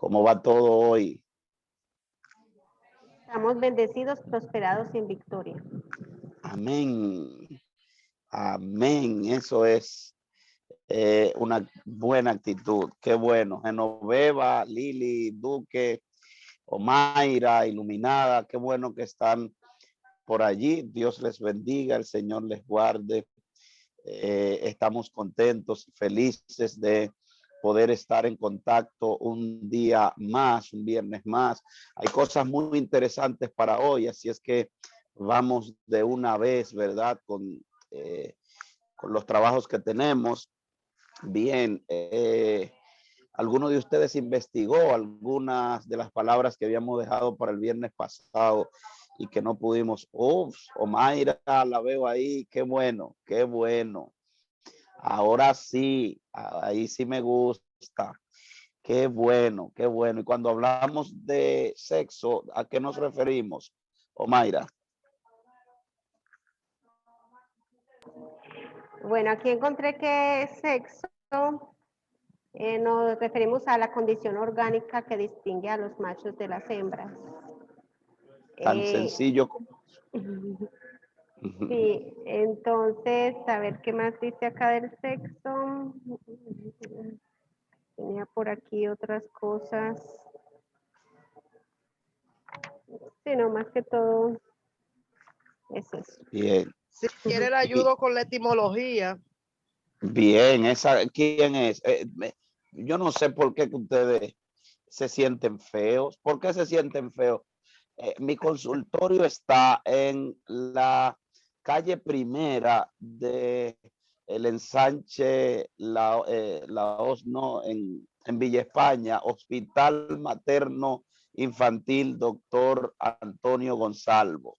¿Cómo va todo hoy? Estamos bendecidos, prosperados y en victoria. Amén. Amén. Eso es una buena actitud. Qué bueno. Genoveva, Lili, Duque, Omaira, Iluminada. Qué bueno que están por allí. Dios les bendiga, el Señor les guarde. Estamos contentos y felices de poder estar en contacto un día más, un viernes más. Hay cosas muy interesantes para hoy, así es que vamos de una vez, ¿verdad? Con los trabajos que tenemos. Bien, ¿alguno de ustedes investigó algunas de las palabras que habíamos dejado para el viernes pasado y que no pudimos? Ups, Omaira, la veo ahí, qué bueno, qué bueno. Ahora sí, ahí sí me gusta. Qué bueno, qué bueno. Y cuando hablamos de sexo, ¿a qué nos referimos, Omaira? Bueno, aquí encontré que sexo nos referimos a la condición orgánica que distingue a los machos de las hembras. Tan sencillo como... Sí, entonces, a ver qué más dice acá del sexo. Tenía por aquí otras cosas. Sí, no, más que todo es eso. Bien. Si quiere le ayudo con la etimología. Bien, esa, ¿quién es? Yo no sé por qué que ustedes se sienten feos. ¿Por qué se sienten feos? Mi consultorio está en la calle primera de el ensanche La Osno en Villa España, Hospital Materno Infantil Doctor Antonio Gonzalvo.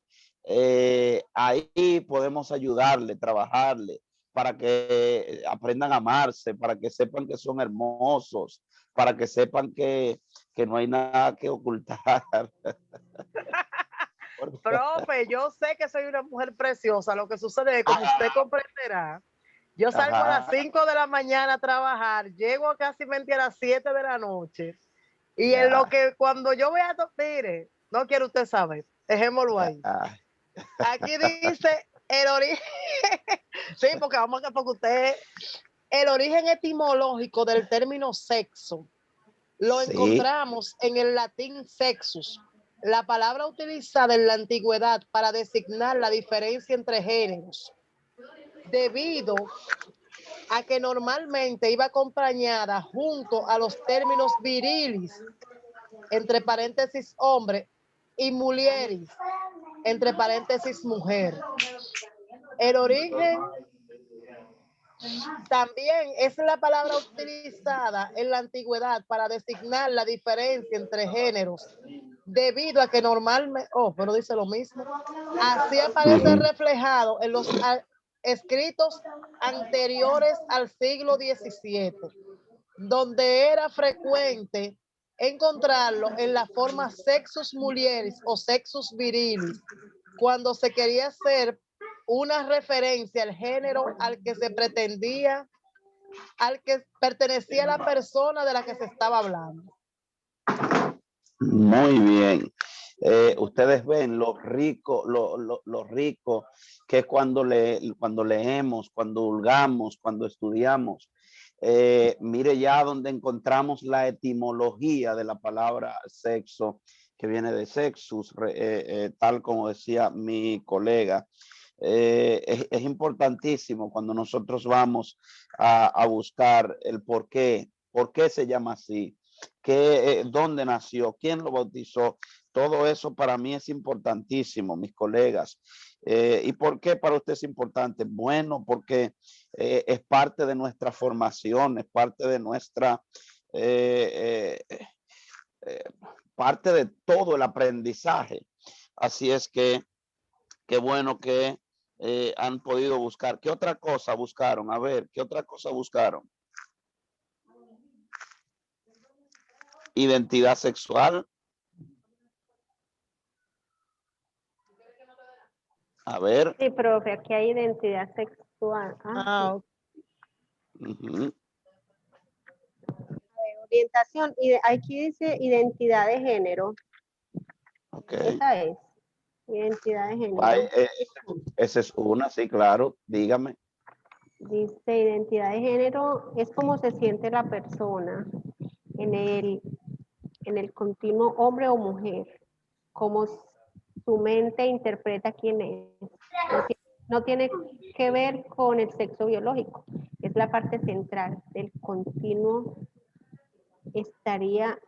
Ahí podemos ayudarle, trabajarle para que aprendan a amarse, para que sepan que son hermosos, para que sepan que no hay nada que ocultar. Profe, yo sé que soy una mujer preciosa. Lo que sucede es, como usted comprenderá, yo salgo a las 5 de la mañana a trabajar, llego a casi a las 7 de la noche. Y Ya. en lo que cuando yo voy a mire, no quiere usted saber, dejémoslo ahí. Aquí dice el origen, sí, porque porque usted, el origen etimológico del término sexo lo encontramos en el latín sexus, la palabra utilizada en la antigüedad para designar la diferencia entre géneros, debido a que normalmente iba acompañada junto a los términos virilis, entre paréntesis hombre, y mulieris, entre paréntesis mujer. El origen también es la palabra utilizada en la antigüedad para designar la diferencia entre géneros, debido a que normalmente, pero dice lo mismo, así aparece reflejado en los escritos anteriores al siglo XVII, donde era frecuente encontrarlo en la forma sexus mulieris o sexus virilis, cuando se quería hacer una referencia al género al que se pretendía, al que pertenecía la persona de la que se estaba hablando. Muy bien. Ustedes ven lo rico, lo rico que es cuando leemos, cuando hurgamos, cuando estudiamos. Mire ya donde encontramos la etimología de la palabra sexo, que viene de sexus, tal como decía mi colega. Es importantísimo cuando nosotros vamos a buscar el por qué se llama así, dónde nació, quién lo bautizó. Todo eso para mí es importantísimo, mis colegas. ¿Y por qué para usted es importante? Bueno, porque es parte de nuestra formación, es parte de nuestra, parte de todo el aprendizaje. Así es que qué bueno que han podido buscar. ¿Qué otra cosa buscaron? A ver, ¿qué otra cosa buscaron? Identidad sexual. A ver. Sí, profe, aquí hay identidad sexual. orientación, y aquí dice identidad de género. Ok. Esa es, identidad de género. Ay, esa es una, sí, claro, dígame. Dice identidad de género, es como se siente la persona en el continuo hombre o mujer, como su mente interpreta quién es. No tiene que ver con el sexo biológico, es la parte central del continuo. Estaría,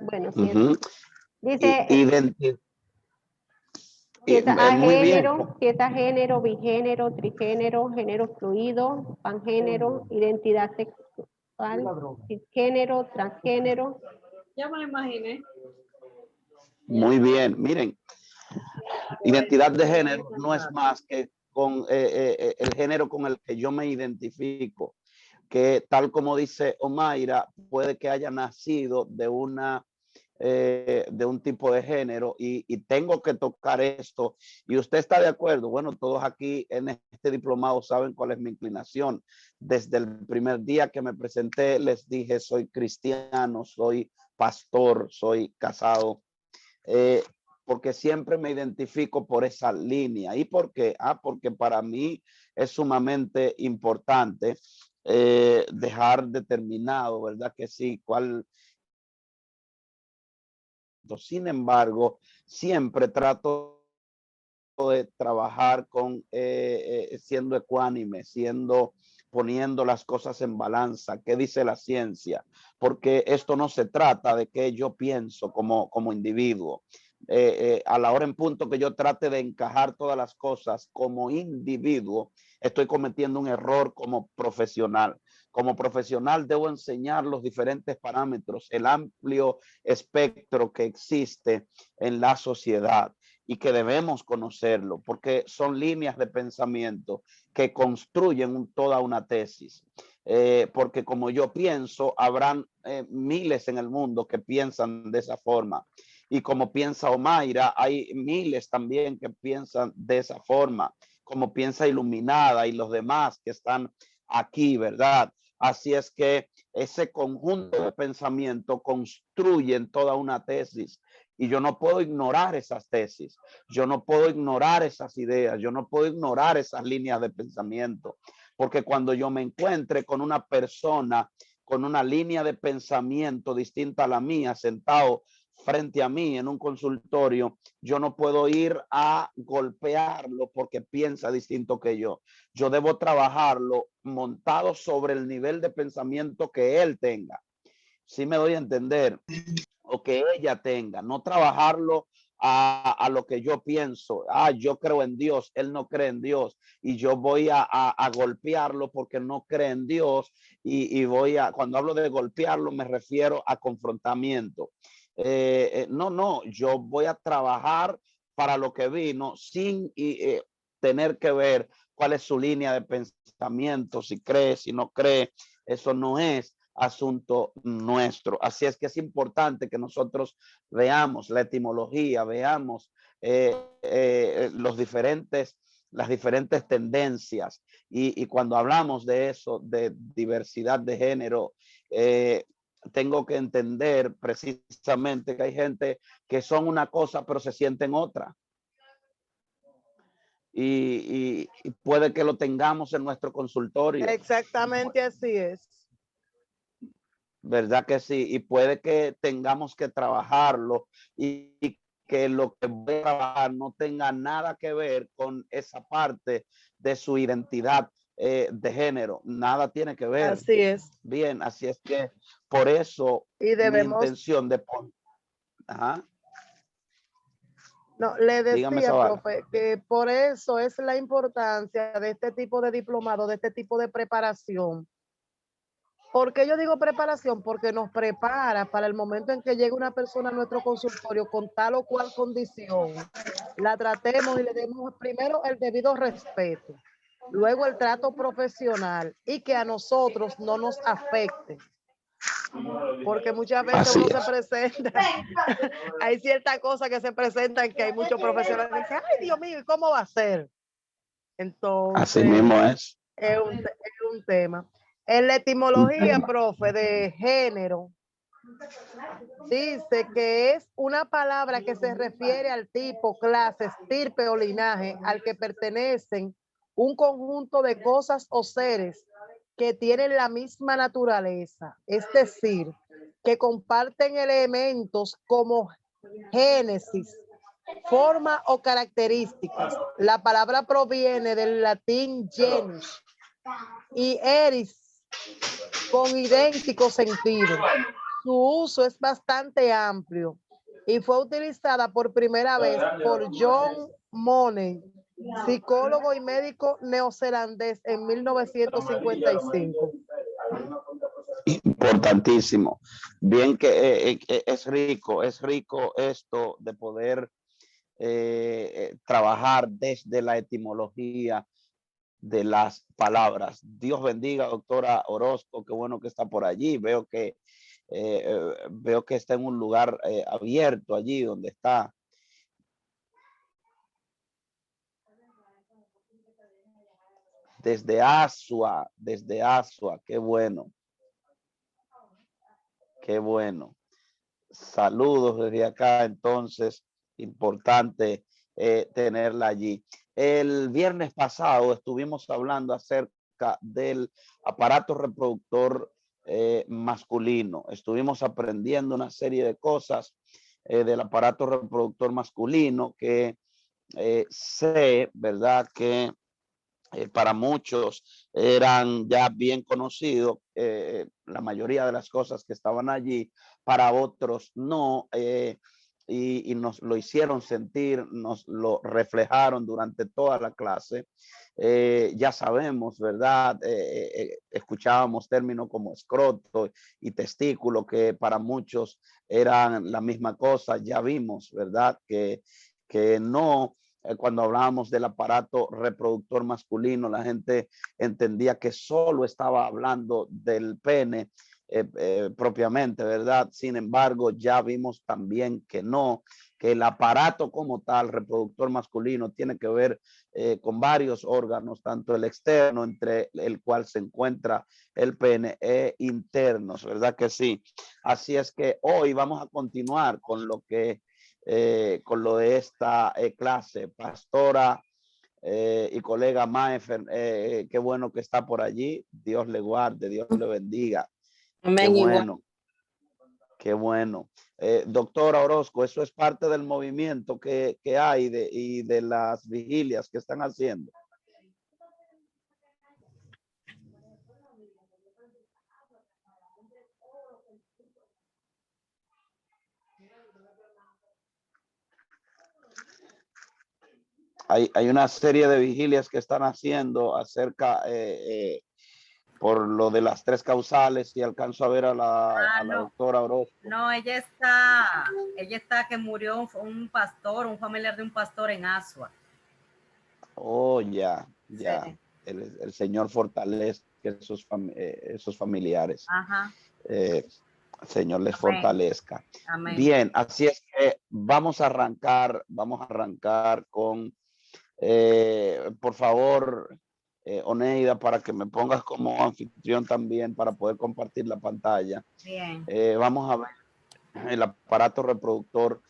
bueno, sí, Ujú. dice si es Muy bien. agénero, si es agénero, bigénero, trigénero, género fluido, pangénero, identidad sexual, cisgénero, transgénero. Ya me lo imaginé. Muy bien. Miren, identidad de género no es más que con el género con el que yo me identifico, que tal como dice Omaira, puede que haya nacido de un tipo de género y tengo que tocar esto. Y usted está de acuerdo. Bueno, todos aquí en este diplomado saben cuál es mi inclinación. Desde el primer día que me presenté, les dije, soy cristiano, soy pastor, soy casado. Porque siempre me identifico por esa línea. ¿Y por qué? Porque para mí es sumamente importante dejar determinado, ¿verdad? Que sí, cuál. Sin embargo, siempre trato de trabajar con siendo ecuánime, poniendo las cosas en balanza. ¿Qué dice la ciencia? Porque esto no se trata de que yo pienso como individuo. A la hora en punto que yo trate de encajar todas las cosas como individuo, estoy cometiendo un error como profesional. Como profesional debo enseñar los diferentes parámetros, el amplio espectro que existe en la sociedad y que debemos conocerlo porque son líneas de pensamiento que construyen toda una tesis. Porque como yo pienso, habrán miles en el mundo que piensan de esa forma. Y como piensa Omaira, hay miles también que piensan de esa forma, como piensa Iluminada y los demás que están aquí, ¿verdad? Así es que ese conjunto de pensamiento construyen toda una tesis y yo no puedo ignorar esas tesis, yo no puedo ignorar esas ideas, yo no puedo ignorar esas líneas de pensamiento, porque cuando yo me encuentre con una persona con una línea de pensamiento distinta a la mía, sentado frente a mí en un consultorio, yo no puedo ir a golpearlo porque piensa distinto que yo. Yo debo trabajarlo montado sobre el nivel de pensamiento que él tenga. ¿Sí me doy a entender? O que ella tenga, no trabajarlo a lo que yo pienso. Yo creo en Dios, él no cree en Dios y yo voy a golpearlo porque no cree en Dios y cuando hablo de golpearlo me refiero a confrontamiento. No, yo voy a trabajar para lo que vino sin tener que ver cuál es su línea de pensamiento, si cree, si no cree, eso no es asunto nuestro. Así es que es importante que nosotros veamos la etimología, veamos las diferentes tendencias. Y cuando hablamos de eso, de diversidad de género, tengo que entender precisamente que hay gente que son una cosa pero se sienten otra. Y puede que lo tengamos en nuestro consultorio. Exactamente así es. ¿Verdad que sí? Y puede que tengamos que trabajarlo y que lo que voy a trabajar no tenga nada que ver con esa parte de su identidad de género. Nada tiene que ver. Así es. Bien, así es que por eso Y mi debemos, intención de poner. Ajá. no, le Dígame, decía, Zavala. profe, que por eso es la importancia de este tipo de diplomado, de este tipo de preparación. ¿Por qué yo digo preparación? Porque nos prepara para el momento en que llegue una persona a nuestro consultorio con tal o cual condición, la tratemos y le demos primero el debido respeto, luego el trato profesional y que a nosotros no nos afecte. Porque muchas veces Así uno es. se presenta, hay ciertas cosas que se presentan que hay muchos profesionales que dicen, ay Dios mío, ¿y cómo va a ser? Así mismo Entonces, es. es un tema. En la etimología, profe, de género, dice que es una palabra que se refiere al tipo, clase, estirpe o linaje al que pertenecen un conjunto de cosas o seres que tienen la misma naturaleza, es decir, que comparten elementos como génesis, forma o características. La palabra proviene del latín genus y eris, con idéntico sentido. Su uso es bastante amplio y fue utilizada por primera vez por John Money, psicólogo y médico neozelandés, en 1955. Importantísimo. Bien que es rico esto de poder trabajar desde la etimología de las palabras. Dios bendiga, doctora Orozco, qué bueno que está por allí. Veo que está en un lugar abierto allí donde está. Desde Asua, qué bueno. Qué bueno. Saludos desde acá, entonces, importante tenerla allí. El viernes pasado estuvimos hablando acerca del aparato reproductor masculino. Estuvimos aprendiendo una serie de cosas del aparato reproductor masculino que sé, ¿verdad?, que para muchos eran ya bien conocidos, la mayoría de las cosas que estaban allí, para otros no, y nos lo hicieron sentir, nos lo reflejaron durante toda la clase. Ya sabemos, ¿verdad? Escuchábamos términos como escroto y testículo, que para muchos eran la misma cosa. Ya vimos, ¿verdad?, que no. Cuando hablábamos del aparato reproductor masculino, la gente entendía que solo estaba hablando del pene propiamente, ¿verdad? Sin embargo, ya vimos también que no, que el aparato como tal, reproductor masculino, tiene que ver con varios órganos, tanto el externo, entre el cual se encuentra el pene, e internos, ¿verdad que sí? Así es que hoy vamos a continuar con lo de esta clase. Pastora y colega Maefer, qué bueno que está por allí. Dios le guarde, Dios le bendiga. Qué bueno, qué bueno. Doctora Orozco, eso es parte del movimiento que hay y de las vigilias que están haciendo. Hay una serie de vigilias que están haciendo acerca por lo de las 3 causales, y alcanzo a ver a la doctora Orozco. No, ella está que murió un pastor, un familiar de un pastor en Asua. Oh, ya. Sí. El Señor fortalezca esos familiares. Ajá. Señor les Amén. Fortalezca. Amén. Bien, así es que vamos a arrancar con, por favor, Oneida, para que me pongas como anfitrión también para poder compartir la pantalla. Bien. Vamos a ver el aparato reproductor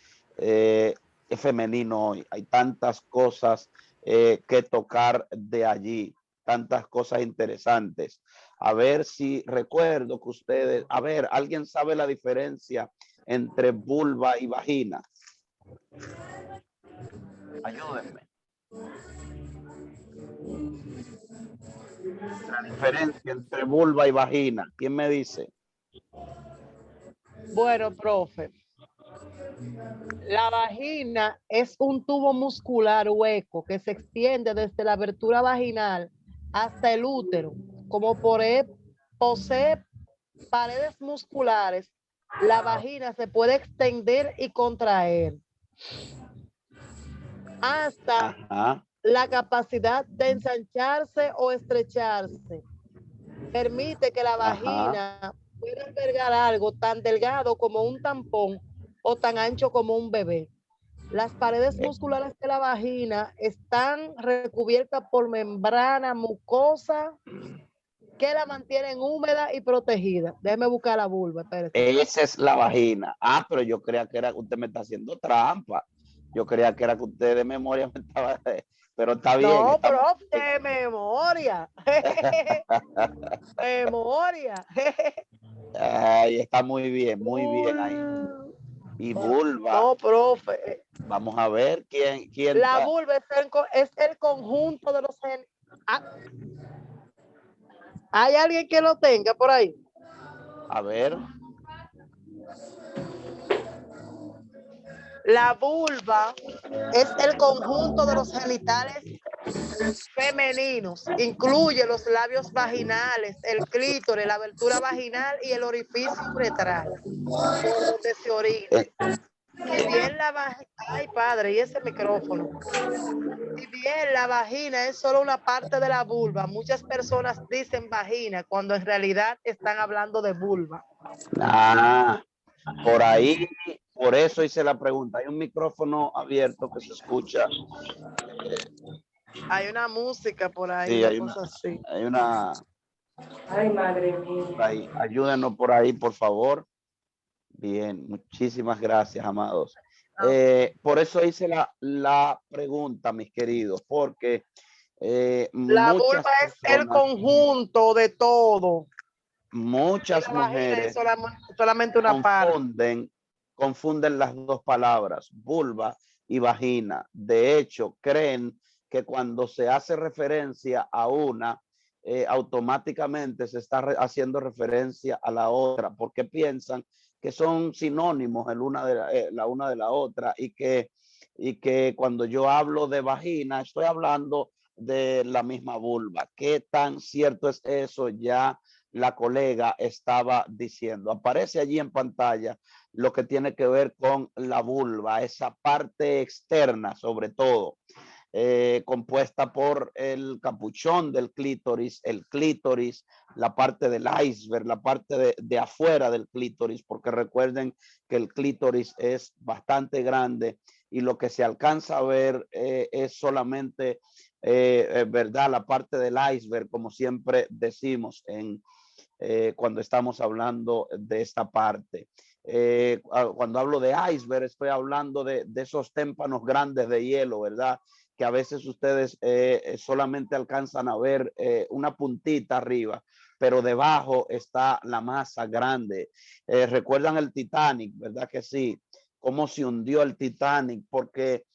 femenino hoy. Hay tantas cosas que tocar de allí, tantas cosas interesantes. A ver si recuerdo que ustedes, a ver, ¿alguien sabe la diferencia entre vulva y vagina? Ayúdenme. La diferencia entre vulva y vagina, ¿quién me dice? Bueno, profe, la vagina es un tubo muscular hueco que se extiende desde la abertura vaginal hasta el útero. Como posee paredes musculares, la vagina se puede extender y contraer hasta la capacidad de ensancharse o estrecharse. Permite que la vagina pueda albergar algo tan delgado como un tampón o tan ancho como un bebé. Las paredes musculares de la vagina están recubiertas por membrana mucosa que la mantienen húmeda y protegida. Déjeme buscar la vulva, espérate. Esa es la vagina. Ah, pero yo creía que era que usted me está haciendo trampa. Yo creía que era que usted de memoria me estaba... Pero está bien. No, Estamos... prof, de memoria. Memoria. Ay, está muy bien ahí. Y vulva. No, profe. Vamos a ver quién La está. vulva es el conjunto de los genes. Ah, ¿hay alguien que lo tenga por ahí? A ver. La vulva es el conjunto de los genitales femeninos. Incluye los labios vaginales, el clítoris, la abertura vaginal y el orificio uretral, por donde se orina. Si bien la vagina, ay padre, y ese micrófono. Si bien la vagina es solo una parte de la vulva, muchas personas dicen vagina cuando en realidad están hablando de vulva. Ah, por ahí, por eso hice la pregunta. Hay un micrófono abierto que se escucha. Hay una música por ahí, Sí, una cosa así. hay una. Ay, madre mía. Ahí. Ayúdenos por ahí, por favor. Bien, muchísimas gracias, amados. Por eso hice la pregunta, mis queridos, porque la muchas vulva es el personas, conjunto de todo. muchas La vagina es mujeres solamente una parte. confunden las dos palabras, vulva y vagina. De hecho, creen que cuando se hace referencia a una, automáticamente se está haciendo referencia a la otra, porque piensan que son sinónimos la una de la otra y que cuando yo hablo de vagina estoy hablando de la misma vulva. ¿Qué tan cierto es eso? Ya la colega estaba diciendo. Aparece allí en pantalla lo que tiene que ver con la vulva, esa parte externa sobre todo. Compuesta por el capuchón del clítoris, el clítoris, la parte del iceberg, la parte de afuera del clítoris, porque recuerden que el clítoris es bastante grande y lo que se alcanza a ver es solamente, ¿verdad? La parte del iceberg, como siempre decimos cuando estamos hablando de esta parte. Cuando hablo de iceberg, estoy hablando de esos témpanos grandes de hielo, ¿verdad? Que a veces ustedes solamente alcanzan a ver una puntita arriba, pero debajo está la masa grande. ¿Recuerdan el Titanic, verdad que sí? Cómo se hundió el Titanic, porque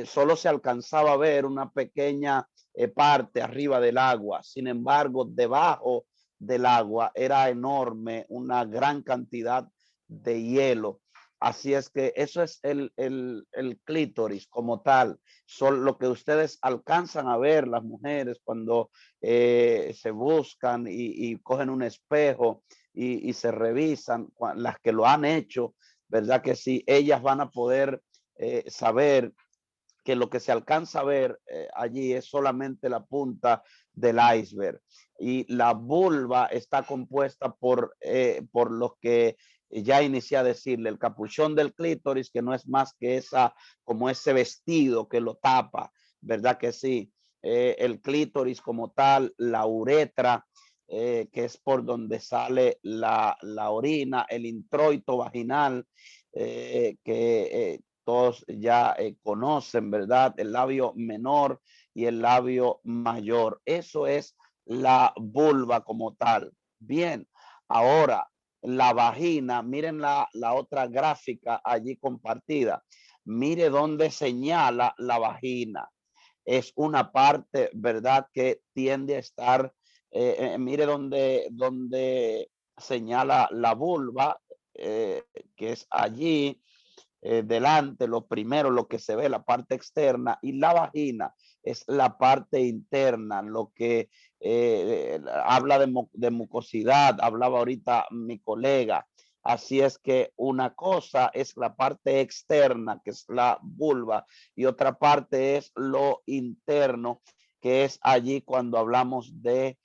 solo se alcanzaba a ver una pequeña parte arriba del agua. Sin embargo, debajo del agua era enorme, una gran cantidad de hielo. Así es que eso es el clítoris como tal. Son lo que ustedes alcanzan a ver las mujeres cuando se buscan y cogen un espejo y se revisan, las que lo han hecho, ¿verdad que sí? Ellas van a poder saber que lo que se alcanza a ver allí es solamente la punta del iceberg. Y la vulva está compuesta por lo que ya inicié a decirle, el capuchón del clítoris, que no es más que como ese vestido que lo tapa, ¿verdad que sí? El clítoris como tal, la uretra, que es por donde sale la orina, el introito vaginal, que todos ya conocen, ¿verdad? El labio menor y el labio mayor. Eso es la vulva como tal. Bien, ahora la vagina, miren la otra gráfica allí compartida. Mire dónde señala la vagina. Es una parte, ¿verdad? Que tiende a estar, mire donde señala la vulva, que es allí delante, lo primero, lo que se ve, la parte externa, y la vagina es la parte interna, lo que habla de mucosidad, hablaba ahorita mi colega. Así es que una cosa es la parte externa, que es la vulva, y otra parte es lo interno, que es allí cuando hablamos de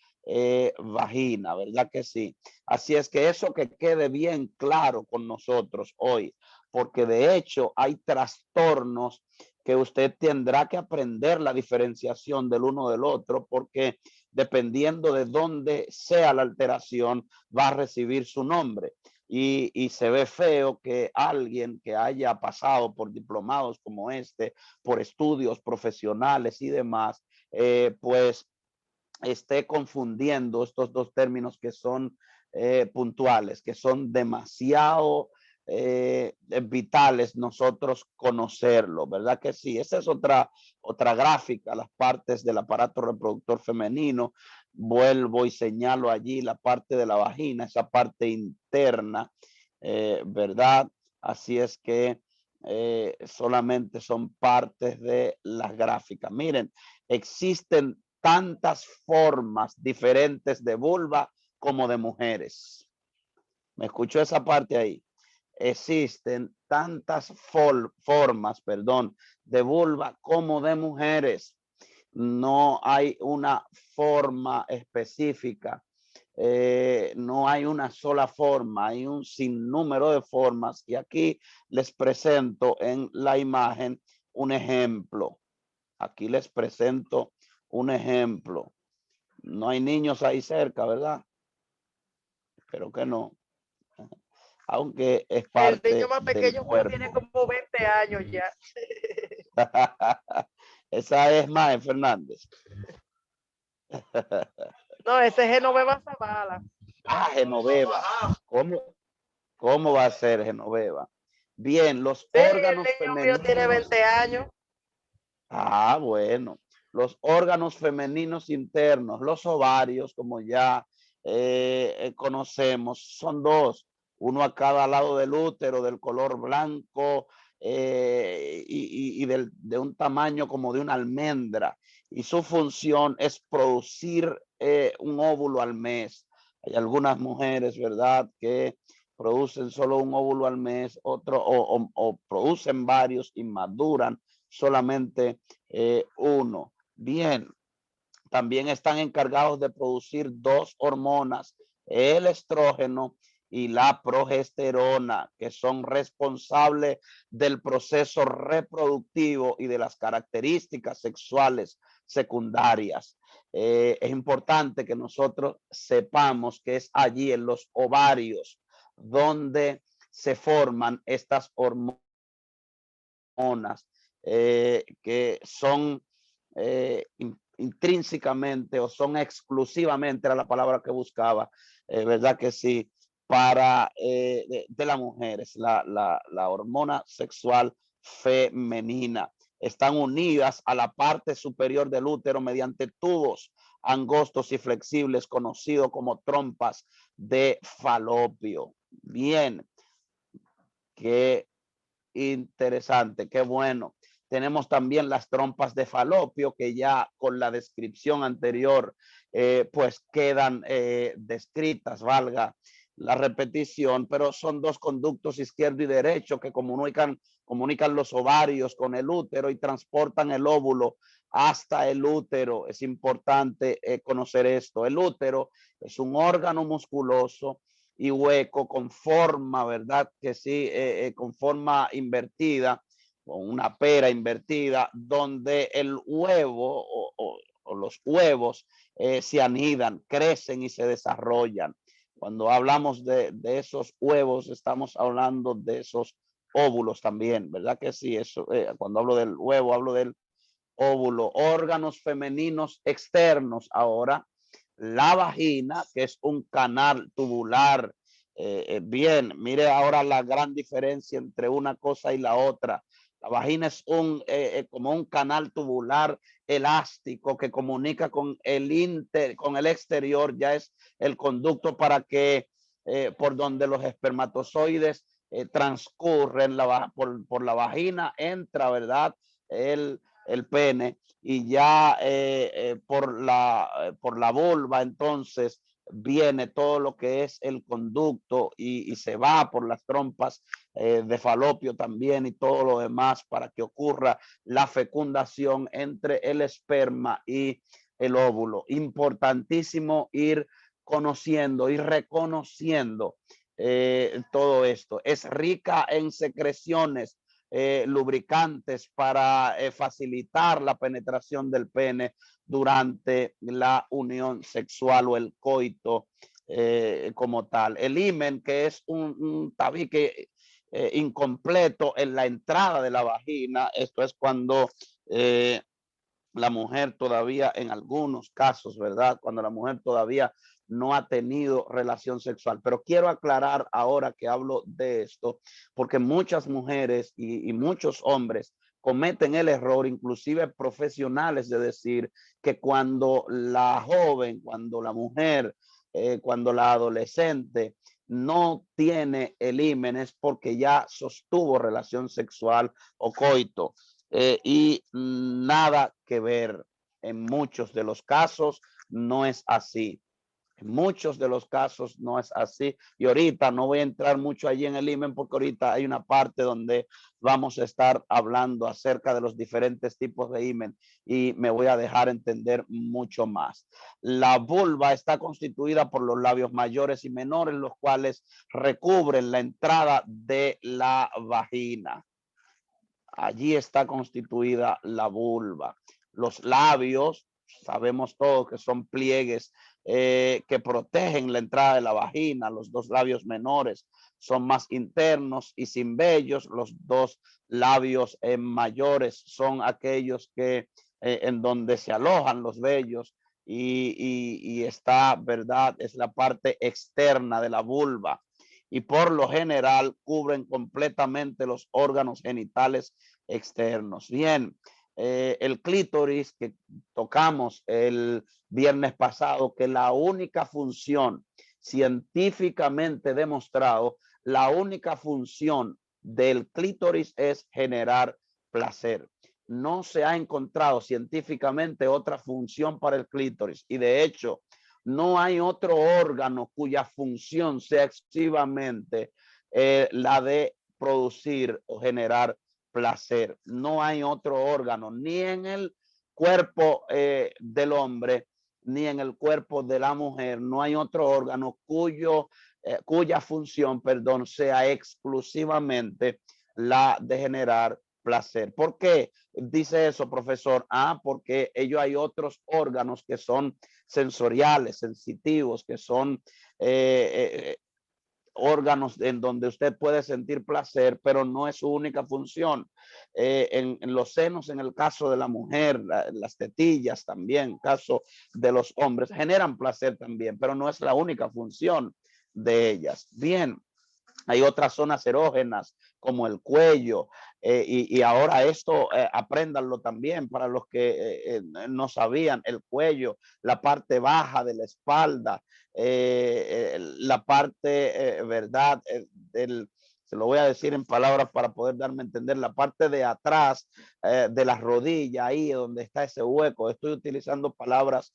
vagina, ¿verdad que sí? Así es que eso que quede bien claro con nosotros hoy, porque de hecho hay trastornos que usted tendrá que aprender la diferenciación del uno del otro, porque dependiendo de dónde sea la alteración, va a recibir su nombre. Y se ve feo que alguien que haya pasado por diplomados como este, por estudios profesionales y demás, pues esté confundiendo estos dos términos que son puntuales, que son demasiado vitales nosotros conocerlo, ¿verdad que sí? Esa es otra gráfica, las partes del aparato reproductor femenino. Vuelvo y señalo allí la parte de la vagina, esa parte interna, ¿verdad? Así es que solamente son partes de las gráficas. Miren, existen tantas formas diferentes de vulva como de mujeres. ¿Me escuchó esa parte ahí? Existen tantas formas, perdón, de vulva como de mujeres. No hay una forma específica. No hay una sola forma, hay un sinnúmero de formas. Y aquí les presento en la imagen un ejemplo. Aquí les presento un ejemplo. No hay niños ahí cerca, ¿verdad? Espero que no. Aunque es El parte niño más del pequeño mío tiene cuerpo. como 20 años ya. Esa es Mae Fernández. No, ese es Genoveva Zavala. Ah, Genoveva. ¿Cómo va a ser Genoveva? Bien, los Sí, el órganos niño mío tiene femeninos. 20 años. Ah, bueno. Los órganos femeninos internos, los ovarios, como ya conocemos, son dos. Uno a cada lado del útero, del color blanco y de un tamaño como de una almendra. Y su función es producir un óvulo al mes. Hay algunas mujeres, ¿verdad?, que producen solo un óvulo al mes, o producen varios y maduran solamente uno. Bien, también están encargados de producir dos hormonas, el estrógeno y la progesterona, que son responsables del proceso reproductivo y de las características sexuales secundarias. Es importante que nosotros sepamos que es allí en los ovarios donde se forman estas hormonas que son intrínsecamente o son exclusivamente, era la palabra que buscaba, ¿verdad que sí? Para de la mujer, es la hormona sexual femenina. Están unidas a la parte superior del útero mediante tubos angostos y flexibles conocidos como trompas de falopio. Bien, qué interesante, qué bueno. Tenemos también las trompas de falopio que ya con la descripción anterior pues quedan descritas, valga la repetición, pero son dos conductos izquierdo y derecho que comunican los ovarios con el útero y transportan el óvulo hasta el útero. Es importante conocer esto. El útero es un órgano musculoso y hueco con forma, ¿verdad? Que sí, con forma invertida, con una pera invertida, donde el huevo o los huevos se anidan, crecen y se desarrollan. Cuando hablamos de esos huevos, estamos hablando de esos óvulos también, ¿verdad que sí? Eso, cuando hablo del huevo, hablo del óvulo. Órganos femeninos externos ahora, la vagina, que es un canal tubular. Bien, mire ahora la gran diferencia entre una cosa y la otra. La vagina es como un canal tubular elástico que comunica con con el exterior, ya es el conducto para que por donde los espermatozoides transcurren por la vagina, entra, ¿verdad?, el pene, y ya por la vulva entonces viene todo lo que es el conducto y se va por las trompas de falopio también y todo lo demás para que ocurra la fecundación entre el esperma y el óvulo. Importantísimo ir conociendo y reconociendo todo esto. Es rica en secreciones lubricantes para facilitar la penetración del pene durante la unión sexual o el coito como tal. El himen, que es un tabique incompleto en la entrada de la vagina, esto es cuando la mujer todavía, en algunos casos, ¿verdad? Cuando la mujer todavía no ha tenido relación sexual. Pero quiero aclarar ahora que hablo de esto, porque muchas mujeres y muchos hombres cometen el error, inclusive profesionales, de decir que cuando la joven, cuando la mujer, cuando la adolescente no tiene el himen es porque ya sostuvo relación sexual o coito. Y nada que ver. En muchos de los casos no es así. En muchos de los casos no es así. Y ahorita no voy a entrar mucho allí en el himen porque ahorita hay una parte donde vamos a estar hablando acerca de los diferentes tipos de himen y me voy a dejar entender mucho más. La vulva está constituida por los labios mayores y menores, los cuales recubren la entrada de la vagina. Allí está constituida la vulva. Los labios, sabemos todos que son pliegues que protegen la entrada de la vagina. Los dos labios menores son más internos y sin vellos. Los dos labios mayores son aquellos que en donde se alojan los vellos y está, ¿verdad? Es la parte externa de la vulva. Y por lo general cubren completamente los órganos genitales externos. Bien, el clítoris que tocamos el viernes pasado, que la única función científicamente demostrado, la única función del clítoris es generar placer. No se ha encontrado científicamente otra función para el clítoris y de hecho no hay otro órgano cuya función sea exclusivamente la de producir o generar placer. No hay otro órgano, ni en el cuerpo del hombre, ni en el cuerpo de la mujer. No hay otro órgano cuya función, perdón, sea exclusivamente la de generar placer. ¿Por qué dice eso, profesor? Porque ellos hay otros órganos que son sensoriales, sensitivos, que son órganos en donde usted puede sentir placer, pero no es su única función. En los senos, en el caso de la mujer, las tetillas también, en caso de los hombres, generan placer también, pero no es la única función de ellas. Bien. Hay otras zonas erógenas como el cuello y ahora esto apréndanlo también para los que no sabían, el cuello, la parte baja de la espalda, la parte, verdad, se lo voy a decir en palabras para poder darme a entender, la parte de atrás de la rodilla, ahí donde está ese hueco. Estoy utilizando palabras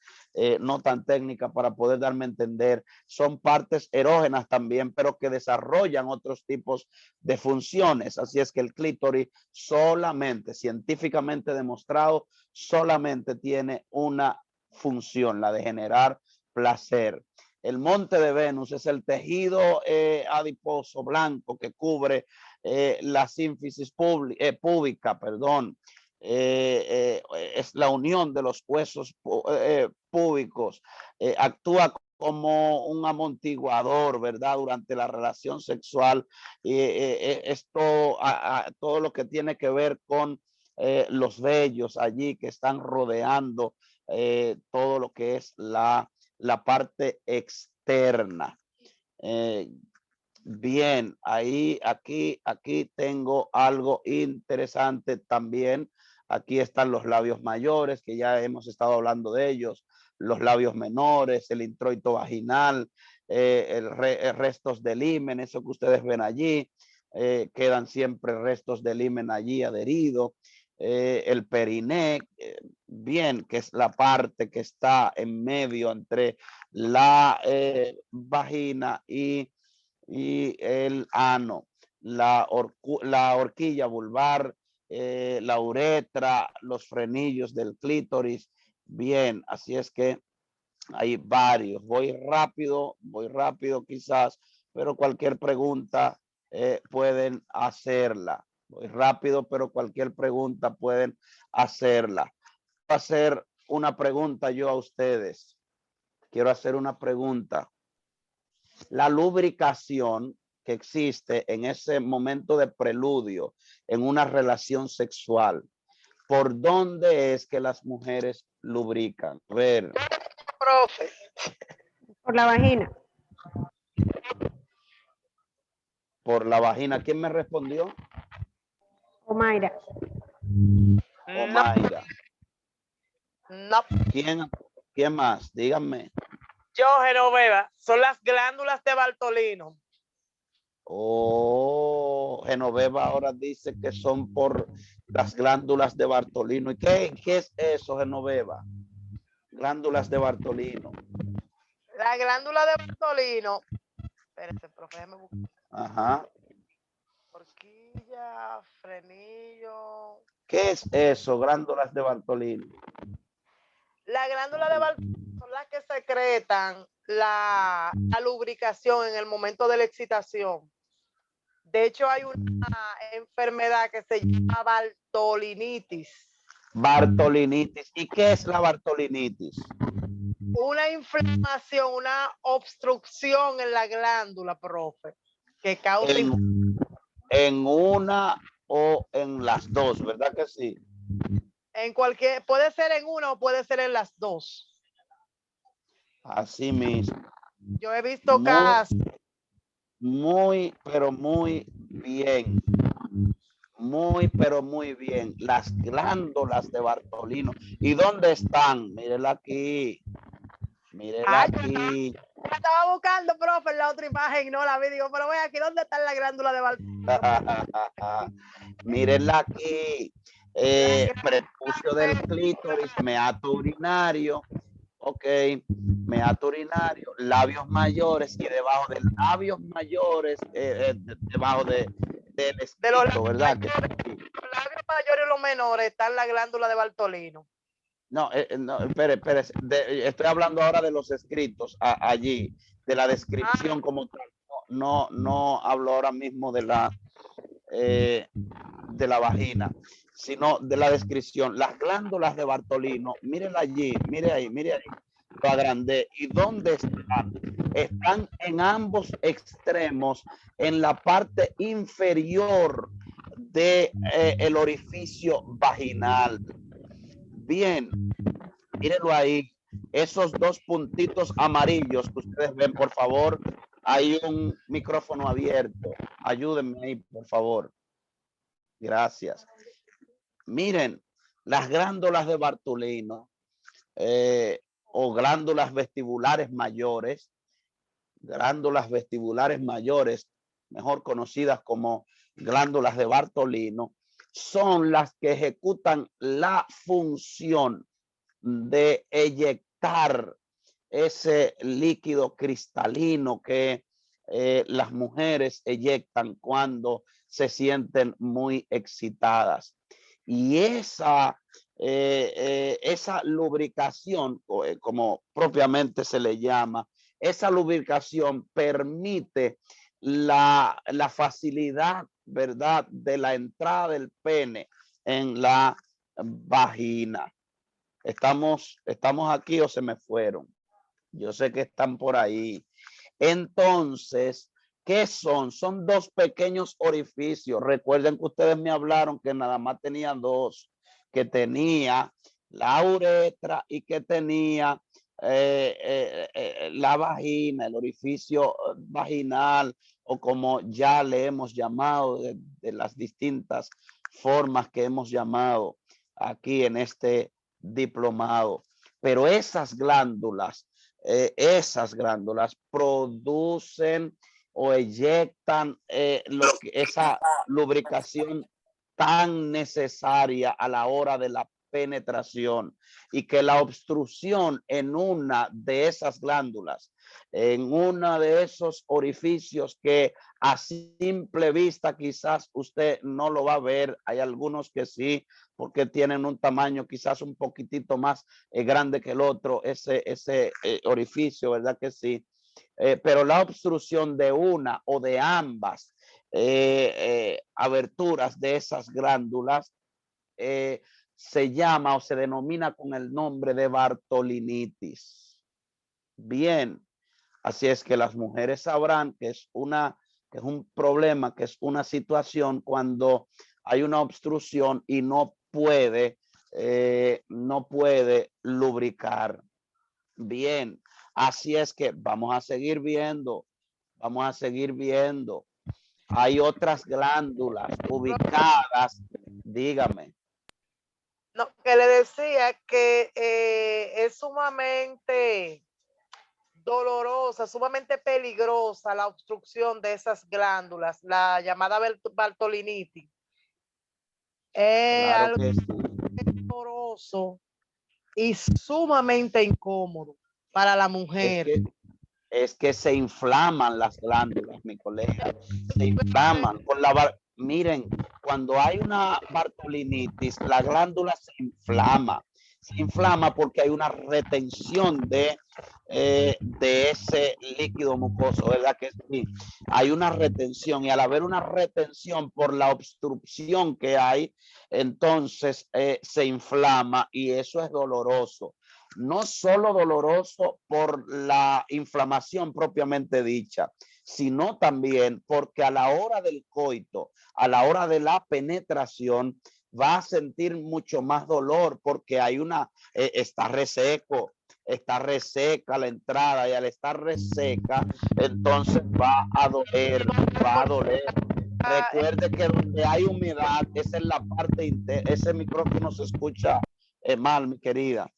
no tan técnicas para poder darme a entender. Son partes erógenas también, pero que desarrollan otros tipos de funciones. Así es que el clítoris solamente, científicamente demostrado, solamente tiene una función, la de generar placer. El monte de Venus es el tejido adiposo blanco que cubre la sínfisis púbica, perdón. Es la unión de los huesos púbicos. Actúa como un amortiguador, ¿verdad? Durante la relación sexual. Esto, todo lo que tiene que ver con los vellos allí que están rodeando todo lo que es la parte externa. Bien, aquí tengo algo interesante también. Aquí están los labios mayores, que ya hemos estado hablando de ellos, los labios menores, el introito vaginal, restos del himen, eso que ustedes ven allí, quedan siempre restos del himen allí adherido. El periné, bien, que es la parte que está en medio entre la vagina y el ano, la horquilla vulvar, la uretra, los frenillos del clítoris. Bien, así es que hay varios. Voy rápido quizás, pero cualquier pregunta pueden hacerla. Voy rápido, pero cualquier pregunta pueden hacerla. Voy a hacer una pregunta yo a ustedes. Quiero hacer una pregunta. La lubricación que existe en ese momento de preludio en una relación sexual, ¿por dónde es que las mujeres lubrican? A ver. Profe. Por la vagina. Por la vagina. ¿Quién me respondió? Omaira. Omaira. No. ¿Quién más? Díganme. Yo, Genoveva, son las glándulas de Bartolino. Oh, Genoveva ahora dice que son por las glándulas de Bartolino. ¿Y qué es eso, Genoveva? Glándulas de Bartolino. La glándula de Bartolino. Espérate, profe, déjame buscar. Ajá. Horquilla, frenillo. ¿Qué es eso, glándulas de Bartolino? La glándula de Bartolino son las que secretan la lubricación en el momento de la excitación. De hecho, hay una enfermedad que se llama bartolinitis. Bartolinitis. ¿Y qué es la bartolinitis? Una inflamación, una obstrucción en la glándula, profe, que causa en una o en las dos, ¿verdad que sí? En cualquier, puede ser en una o puede ser en las dos. Así mismo. Yo he visto casos. Muy, pero muy bien. Muy, pero muy bien. Las glándulas de Bartolino. ¿Y dónde están? Mírela aquí. Mírela aquí. La estaba buscando, profe, en la otra imagen, no la vi. Digo, pero voy aquí, ¿dónde está la glándula de Bartolino? Mírenla aquí. Prepucio del clítoris, meato urinario. Ok, meato urinario, labios mayores y debajo de labios mayores, debajo del escrito, ¿verdad? Los labios mayores y los menores están la glándula de Bartolino. No, no, espere, estoy hablando ahora de los escritos allí, de la descripción como tal. No hablo ahora mismo de la vagina, sino de la descripción. Las glándulas de Bartolino, mírenla allí, mire ahí, lo agrandé. ¿Y dónde están? Están en ambos extremos, en la parte inferior de el orificio vaginal. Bien, mírenlo ahí. Esos dos puntitos amarillos que ustedes ven, por favor, hay un micrófono abierto. Ayúdenme ahí, por favor. Gracias. Miren, las glándulas de Bartolino o glándulas vestibulares mayores, mejor conocidas como glándulas de Bartolino, son las que ejecutan la función de eyectar ese líquido cristalino que las mujeres eyectan cuando se sienten muy excitadas. Y esa lubricación, como propiamente se le llama, esa lubricación permite la facilidad, ¿verdad?, de la entrada del pene en la vagina. ¿Estamos aquí o se me fueron? Yo sé que están por ahí. Entonces, ¿qué son? Son dos pequeños orificios. Recuerden que ustedes me hablaron que nada más tenía dos, que tenía la uretra y que tenía la vagina, el orificio vaginal, o como ya le hemos llamado de las distintas formas que hemos llamado aquí en este diplomado. Pero esas glándulas producen o eyectan esa lubricación tan necesaria a la hora de la penetración, y que la obstrucción en una de esas glándulas, en uno de esos orificios que a simple vista quizás usted no lo va a ver, hay algunos que sí, porque tienen un tamaño quizás un poquitito más grande que el otro, ese orificio, ¿verdad que sí? pero la obstrucción de una o de ambas aberturas de esas glándulas se llama o se denomina con el nombre de Bartolinitis. Bien, así es que las mujeres sabrán que es un problema, que es una situación cuando hay una obstrucción y no puede lubricar. Bien, así es que vamos a seguir viendo. Hay otras glándulas ubicadas, dígame. No, que le decía que es sumamente dolorosa, sumamente peligrosa la obstrucción de esas glándulas, la llamada Bartolinitis. Claro Algo que sí. doloroso y sumamente incómodo para la mujer. Es que se inflaman las glándulas, mi colega. Se inflaman miren, cuando hay una Bartolinitis, la glándula se inflama. Se inflama porque hay una retención de ese líquido mucoso, ¿verdad que sí? Hay una retención y al haber una retención por la obstrucción que hay, entonces se inflama y eso es doloroso. No solo doloroso por la inflamación propiamente dicha, sino también porque a la hora del coito, a la hora de la penetración, va a sentir mucho más dolor porque hay está reseco, está reseca la entrada y al estar reseca, entonces va a doler. Recuerde que donde hay humedad, esa es la parte interna, ese micrófono se escucha mal, mi querida.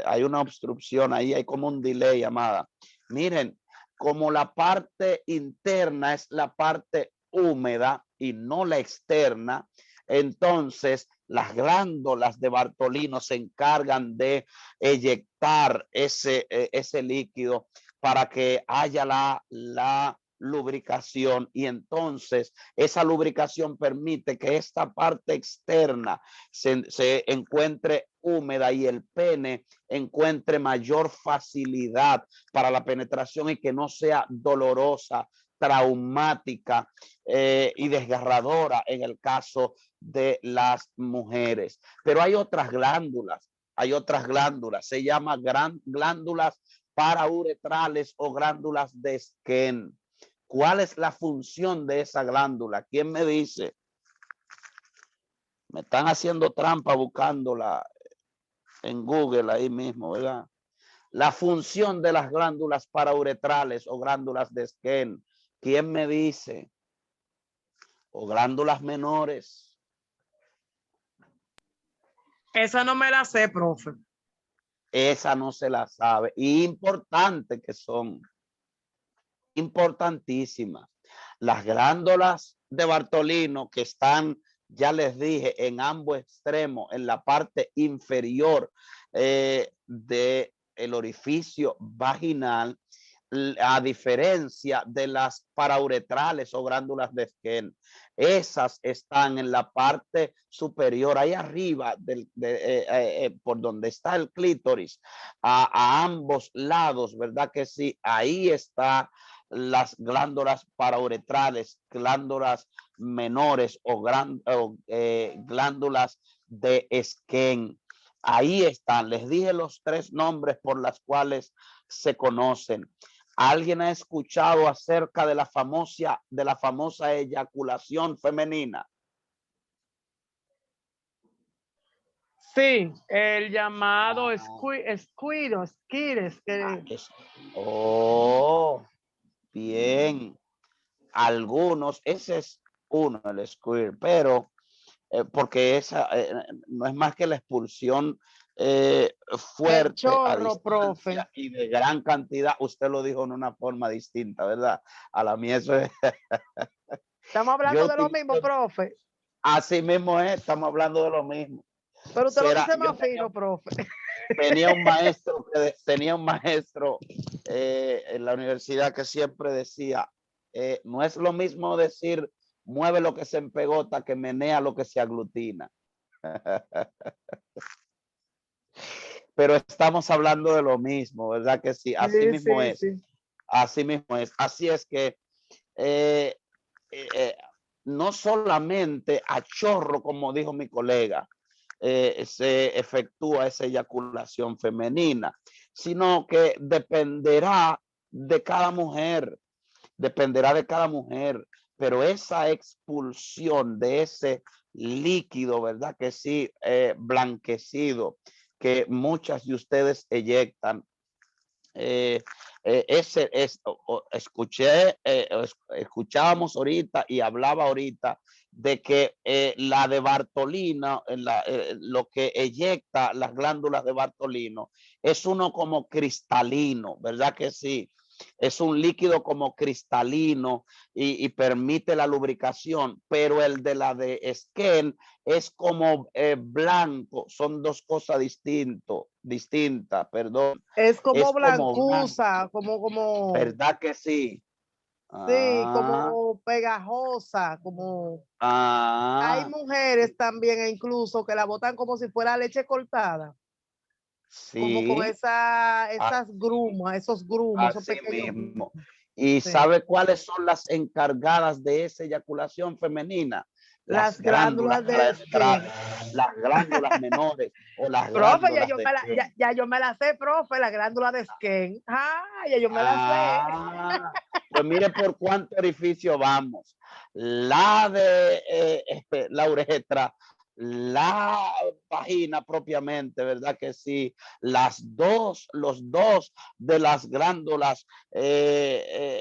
Hay una obstrucción ahí, hay como un delay, amada. Miren, como la parte interna es la parte húmeda y no la externa, entonces las glándulas de Bartolino se encargan de eyectar ese líquido para que haya la lubricación y entonces esa lubricación permite que esta parte externa se encuentre húmeda y el pene encuentre mayor facilidad para la penetración y que no sea dolorosa, traumática y desgarradora en el caso de las mujeres. Pero hay otras glándulas, se llaman glándulas parauretrales o glándulas de Skene. ¿Cuál es la función de esa glándula? ¿Quién me dice? Me están haciendo trampa buscándola en Google ahí mismo, ¿verdad? La función de las glándulas parauretrales o glándulas de Skene. ¿Quién me dice? O glándulas menores. Esa no me la sé, profe. Esa no se la sabe. Importante que son. Importantísimas. Las glándulas de Bartolino que están, ya les dije, en ambos extremos, en la parte inferior del orificio vaginal, a diferencia de las parauretrales o glándulas de Skene. Esas están en la parte superior, ahí arriba, por donde está el clítoris, a ambos lados, ¿verdad que sí? Ahí está las glándulas parauretrales, glándulas menores o glándulas de Skene. Ahí están, les dije los tres nombres por las cuales se conocen. ¿Alguien ha escuchado acerca de la famosa eyaculación femenina? Sí, el llamado esquiros. Oh, bien. Algunos, ese es uno, el squirt, pero porque esa no es más que la expulsión fuerte el chorro, a profe. y de gran cantidad. Usted lo dijo en una forma distinta, ¿verdad? A la mía eso es. Estamos hablando de lo mismo, profe. Así mismo es, estamos hablando de lo mismo. Pero usted lo dice más fino, profe. Tenía un maestro en la universidad que siempre decía, no es lo mismo decir mueve lo que se empegota que menea lo que se aglutina. pero estamos hablando de lo mismo, ¿verdad que sí? Así mismo Sí, es, sí. así mismo es. Así es que eh, eh, no solamente a chorro, como dijo mi colega, se efectúa esa eyaculación femenina, sino que dependerá de cada mujer, pero esa expulsión de ese líquido, ¿verdad? Que sí, blanquecido, que muchas de ustedes eyectan. Ese es, escuchábamos ahorita y hablaba ahorita de que la de Bartolina, lo que eyecta las glándulas de Bartolino, es uno como cristalino, ¿verdad que sí? Es un líquido como cristalino y permite la lubricación, pero el de la de Skene es como blanco, son dos cosas distintas, perdón. Es como Es como blancuza, blanco, como, ¿verdad que sí? sí, Ah, como pegajosa, como hay ah, mujeres también incluso que la botan como si fuera leche cortada, como con sí, a- esas grumas, esos grumos, esos así pequeños grumos. mismo. ¿Y Sí. sabe cuáles son las encargadas de esa eyaculación femenina? Las Las glándulas glándulas para de entrar, Skene. las glándulas menores o las Profe, glándulas de Skene. ya yo me la sé, profe, la glándula de Skene. Ah, ya yo me la sé. Ah, pues mire por cuánto orificio vamos. La de la uretra, la vagina propiamente, ¿verdad que sí? Los dos de las glándulas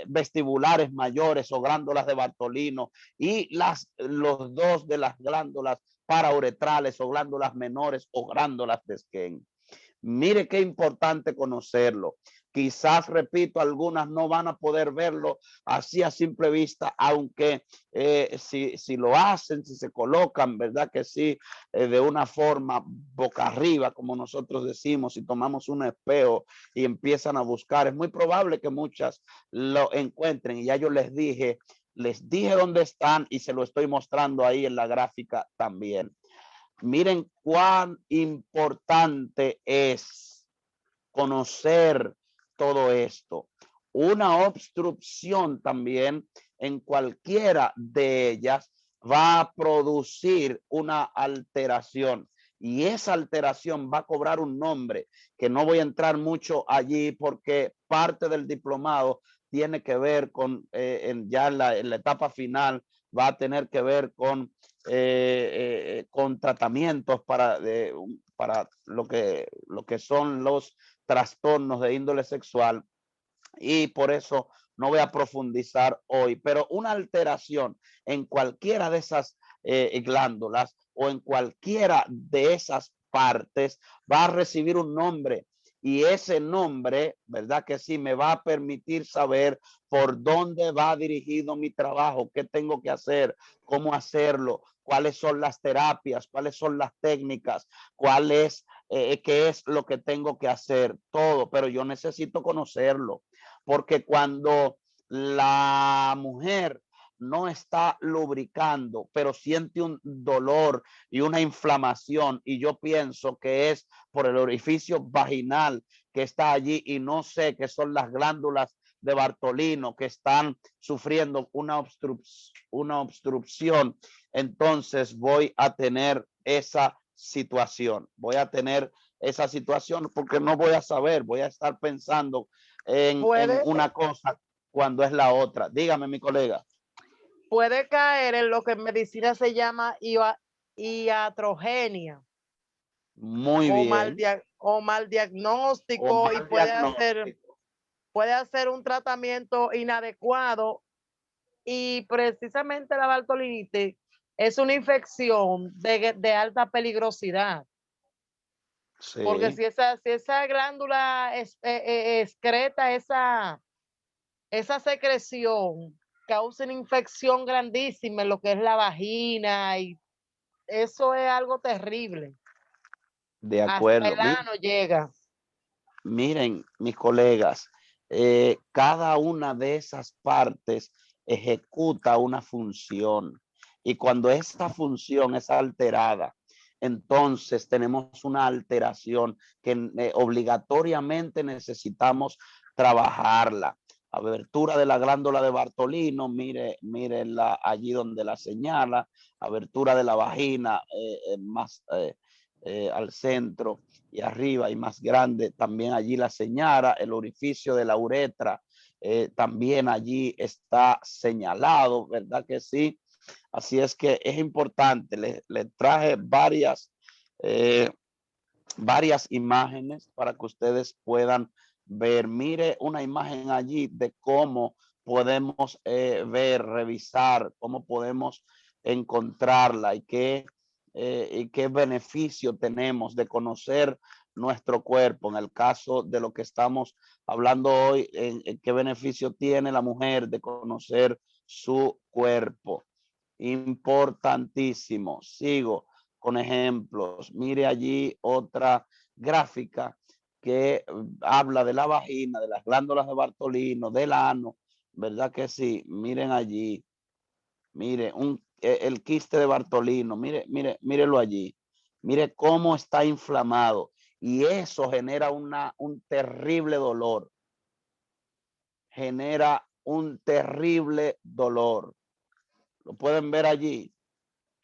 vestibulares mayores o glándulas de Bartolino y los dos de las glándulas parauretrales o glándulas menores o glándulas de Skene. Mire qué importante conocerlo. Quizás, repito, algunas no van a poder verlo así a simple vista, aunque si lo hacen, si se colocan, ¿verdad que sí? De una forma boca arriba, como nosotros decimos, si tomamos un espejo y empiezan a buscar, es muy probable que muchas lo encuentren. Y ya yo les dije dónde están y se lo estoy mostrando ahí en la gráfica también. Miren cuán importante es conocer todo esto. Una obstrucción también en cualquiera de ellas va a producir una alteración y esa alteración va a cobrar un nombre que no voy a entrar mucho allí porque parte del diplomado tiene que ver con, ya en la etapa final, va a tener que ver con tratamientos para lo que son los trastornos de índole sexual y por eso no voy a profundizar hoy, pero una alteración en cualquiera de esas glándulas o en cualquiera de esas partes va a recibir un nombre y ese nombre, ¿verdad que sí? Me va a permitir saber por dónde va dirigido mi trabajo, qué tengo que hacer, cómo hacerlo, cuáles son las terapias, cuáles son las técnicas, qué es lo que tengo que hacer, todo, pero yo necesito conocerlo, porque cuando la mujer no está lubricando, pero siente un dolor y una inflamación, y yo pienso que es por el orificio vaginal que está allí, y no sé qué son las glándulas de Bartolino que están sufriendo una obstrucción, entonces voy a tener esa situación, porque no voy a saber, voy a estar pensando en Puede, una cosa cuando es la otra. Dígame, mi colega. puede caer en lo que en medicina se llama iatrogenia Muy bien. o mal O diagnóstico y mal diagnóstico. puede hacer un tratamiento inadecuado y precisamente la bartolinitis es una infección de alta peligrosidad. Porque Sí, si esa glándula excreta esa secreción, causa una infección grandísima en lo que es la vagina y eso es algo terrible. de Hasta acuerdo. el ano llega. Miren, mis colegas, cada una de esas partes ejecuta una función y cuando esa función es alterada, entonces tenemos una alteración que obligatoriamente necesitamos trabajarla. Abertura de la glándula de Bartolino, mírenla allí donde la señala, abertura de la vagina más al centro y arriba y más grande, también allí la señala, el orificio de la uretra, también allí está señalado, ¿verdad que sí? Así es que es importante, le traje varias imágenes para que ustedes puedan ver. Mire una imagen allí de cómo podemos ver, revisar, cómo podemos encontrarla y qué beneficio tenemos de conocer nuestro cuerpo. En el caso de lo que estamos hablando hoy, en qué beneficio tiene la mujer de conocer su cuerpo. Importantísimo. Sigo con ejemplos. Mire allí otra gráfica que habla de la vagina, de las glándulas de Bartolino, del ano, ¿verdad que sí? Miren allí, mire el quiste de Bartolino, mírelo allí, mire cómo está inflamado y eso genera un terrible dolor, genera un terrible dolor. Lo pueden ver allí.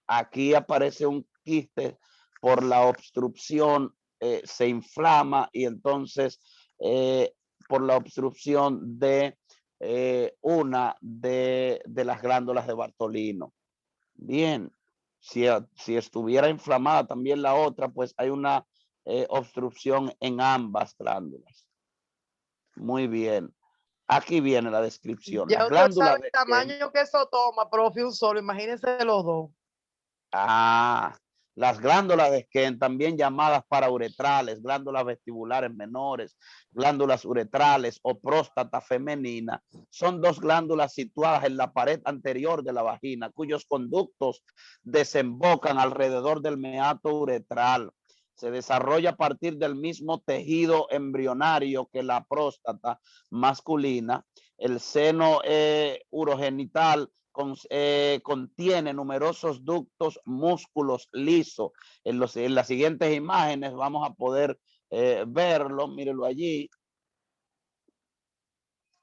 Aquí aparece un quiste por la obstrucción, se inflama y entonces por la obstrucción de una de las glándulas de Bartolino. Bien, si estuviera inflamada también la otra, pues hay una obstrucción en ambas glándulas. Muy bien. Aquí viene la descripción. Ya Las usted glándulas sabe el tamaño que eso toma, profe, un solo, imagínense los dos. Las glándulas de Skene, también llamadas parauretrales, glándulas vestibulares menores, glándulas uretrales o próstata femenina, son dos glándulas situadas en la pared anterior de la vagina, cuyos conductos desembocan alrededor del meato uretral. Se desarrolla a partir del mismo tejido embrionario que la próstata masculina. El seno urogenital contiene numerosos ductos, músculos lisos. En las siguientes imágenes vamos a poder verlo, mírenlo allí.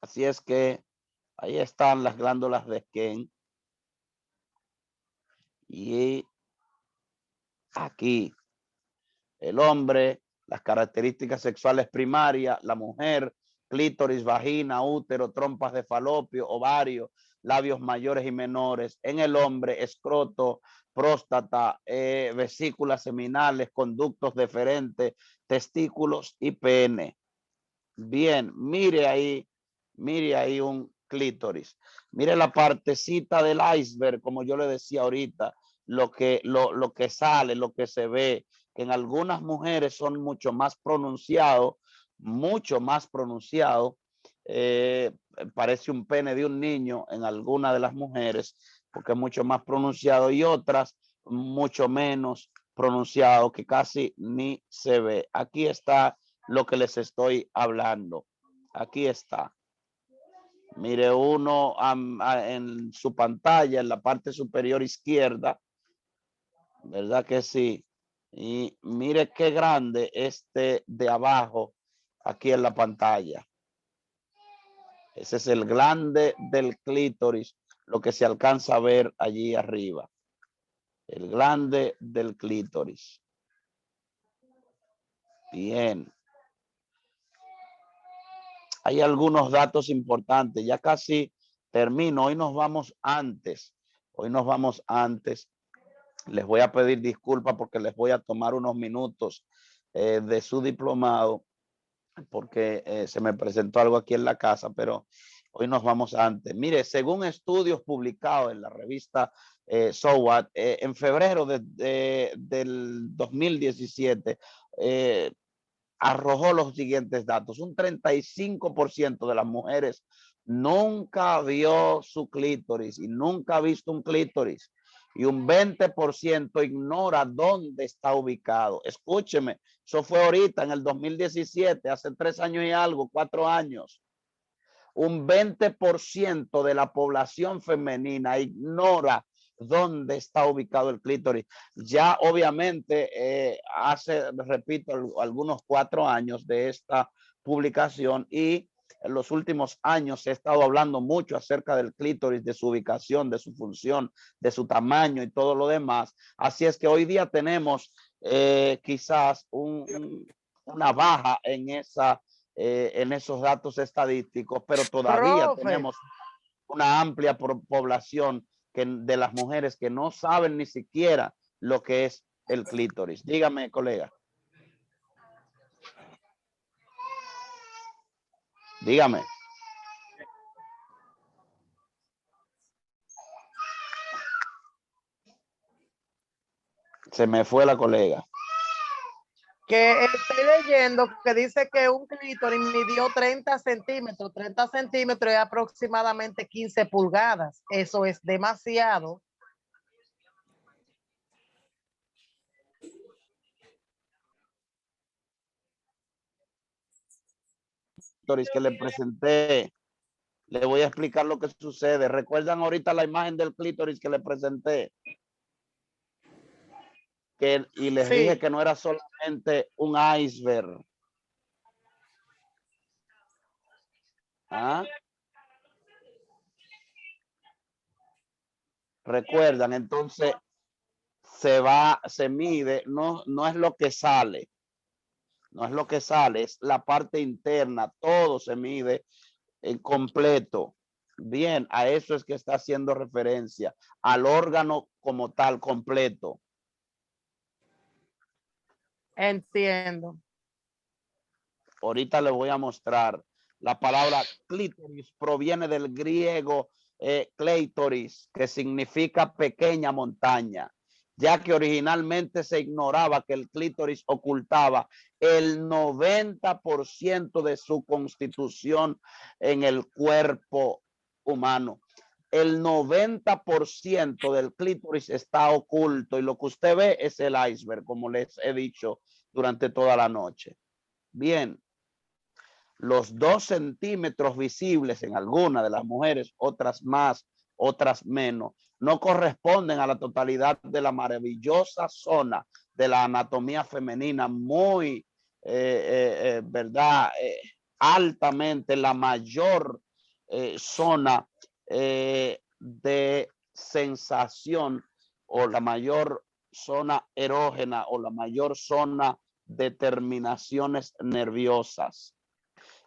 Así es que ahí están las glándulas de Skene. Y aquí el hombre, las características sexuales primarias, la mujer, clítoris, vagina, útero, trompas de falopio, ovario, labios mayores y menores. En el hombre, escroto, próstata, vesículas seminales, conductos deferentes, testículos y pene. Bien, mire ahí un clítoris. Mire la partecita del iceberg, como yo le decía ahorita, lo que sale, lo que se ve, que en algunas mujeres son mucho más pronunciado, parece un pene de un niño en alguna de las mujeres, porque es mucho más pronunciado, y otras mucho menos pronunciado, que casi ni se ve. Aquí está lo que les estoy hablando. Aquí está. Mire uno en su pantalla, en la parte superior izquierda, ¿verdad que sí? Y mire qué grande este de abajo, aquí en la pantalla. Ese es el glande del clítoris, lo que se alcanza a ver allí arriba. El glande del clítoris. Bien. Hay algunos datos importantes. Ya casi termino. Hoy nos vamos antes. Les voy a pedir disculpas porque les voy a tomar unos minutos de su diplomado porque se me presentó algo aquí en la casa, pero hoy nos vamos antes. Mire, según estudios publicados en la revista So What, en febrero del 2017, arrojó los siguientes datos. Un 35% de las mujeres nunca vio su clítoris y nunca ha visto un clítoris. Y un 20% ignora dónde está ubicado. Escúcheme, eso fue ahorita en el 2017, hace 3 años y algo, 4 años. Un 20% de la población femenina ignora dónde está ubicado el clítoris. Ya obviamente hace, repito, algunos 4 años de esta publicación, y en los últimos años he estado hablando mucho acerca del clítoris, de su ubicación, de su función, de su tamaño y todo lo demás. Así es que hoy día tenemos quizás una baja en en esos datos estadísticos, pero todavía Profe, tenemos una amplia población de las mujeres que no saben ni siquiera lo que es el clítoris. Dígame, colega. Dígame. Se me fue la colega. que estoy leyendo que dice que un clítoris midió 30 centímetros. 30 centímetros es aproximadamente 15 pulgadas. Eso es demasiado. Que le presenté, le voy a explicar lo que sucede. ¿Recuerdan ahorita la imagen del clítoris que le presenté? Y les dije que no era solamente un iceberg. ¿Ah? Recuerdan, entonces se mide, no es lo que sale. No es lo que sale, es la parte interna, todo se mide en completo. Bien, a eso es que está haciendo referencia, al órgano como tal, completo. Entiendo. Ahorita le voy a mostrar. La palabra clítoris proviene del griego kleitoris, que significa pequeña montaña, ya que originalmente se ignoraba que el clítoris ocultaba el 90% de su constitución en el cuerpo humano. El 90% del clítoris está oculto, y lo que usted ve es el iceberg, como les he dicho durante toda la noche. Bien, los 2 centímetros visibles en algunas de las mujeres, otras más, otras menos, no corresponden a la totalidad de la maravillosa zona de la anatomía femenina, muy, ¿verdad? Altamente la mayor zona de sensación, o la mayor zona erógena, o la mayor zona de terminaciones nerviosas.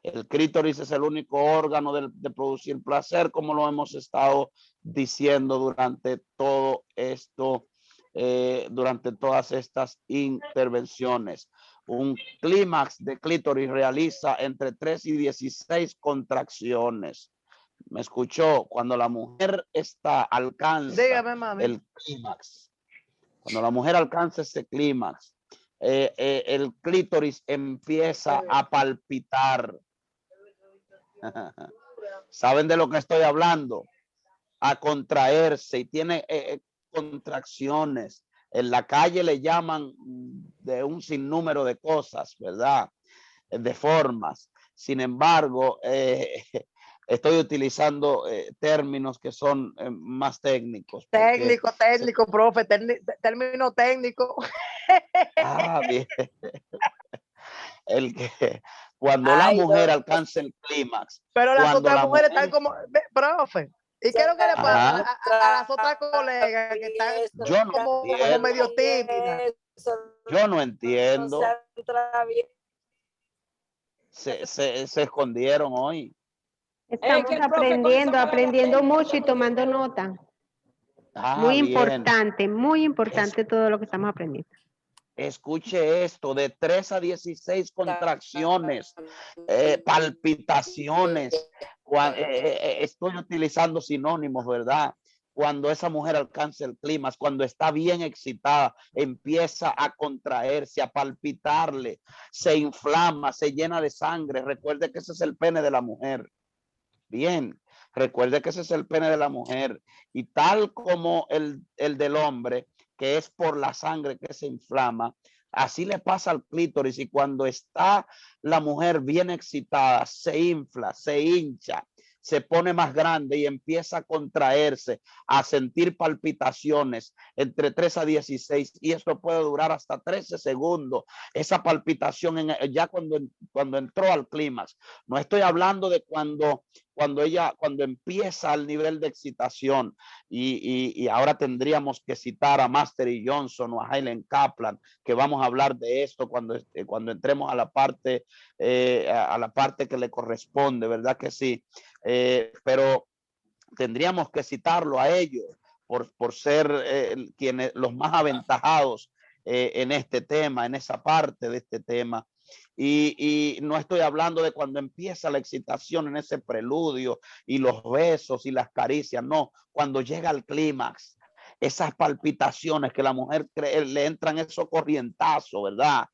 El clítoris es el único órgano de producir placer, como lo hemos estado diciendo durante todo esto, durante todas estas intervenciones. Un clímax de clítoris realiza entre 3 y 16 contracciones. ¿Me escuchó? Cuando la mujer alcanza el clímax, cuando la mujer alcanza ese clímax, el clítoris empieza a palpitar. ¿Saben de lo que estoy hablando? A contraerse, y tiene contracciones. En la calle le llaman de un sinnúmero de cosas, ¿verdad? De formas. Sin embargo, estoy utilizando términos que son más técnicos. Técnico, profe, término técnico. Ah, bien. Cuando la mujer alcanza el clímax. Pero las otras mujeres están como, profe, ¿y qué es lo que le pasa a las otras colegas que están como medio tímidas? Yo no entiendo. Se escondieron hoy. Estamos aprendiendo mucho y tomando nota. Muy importante todo lo que estamos aprendiendo. Escuche esto, de 3 a 16 contracciones, palpitaciones. Estoy utilizando sinónimos, ¿verdad? Cuando esa mujer alcanza el clímax, cuando está bien excitada, empieza a contraerse, a palpitarle, se inflama, se llena de sangre. Recuerde que ese es el pene de la mujer. Bien, recuerde que ese es el pene de la mujer. Y tal como el del hombre, que es por la sangre que se inflama, así le pasa al clítoris, y cuando está la mujer bien excitada, se infla, se hincha, se pone más grande y empieza a contraerse, a sentir palpitaciones entre 3 a 16 y esto puede durar hasta 13 segundos. Esa palpitación ya cuando entró al clímax. No estoy hablando de cuando empieza al nivel de excitación y ahora tendríamos que citar a Mastery Johnson o a Helen Kaplan, que vamos a hablar de esto cuando entremos a la parte que le corresponde, ¿verdad que sí? Pero tendríamos que citarlo a ellos por ser quienes los más aventajados en este tema, en esa parte de este tema. Y no estoy hablando de cuando empieza la excitación en ese preludio y los besos y las caricias, no, cuando llega al clímax, esas palpitaciones que la mujer le entran esos corrientazos, ¿verdad?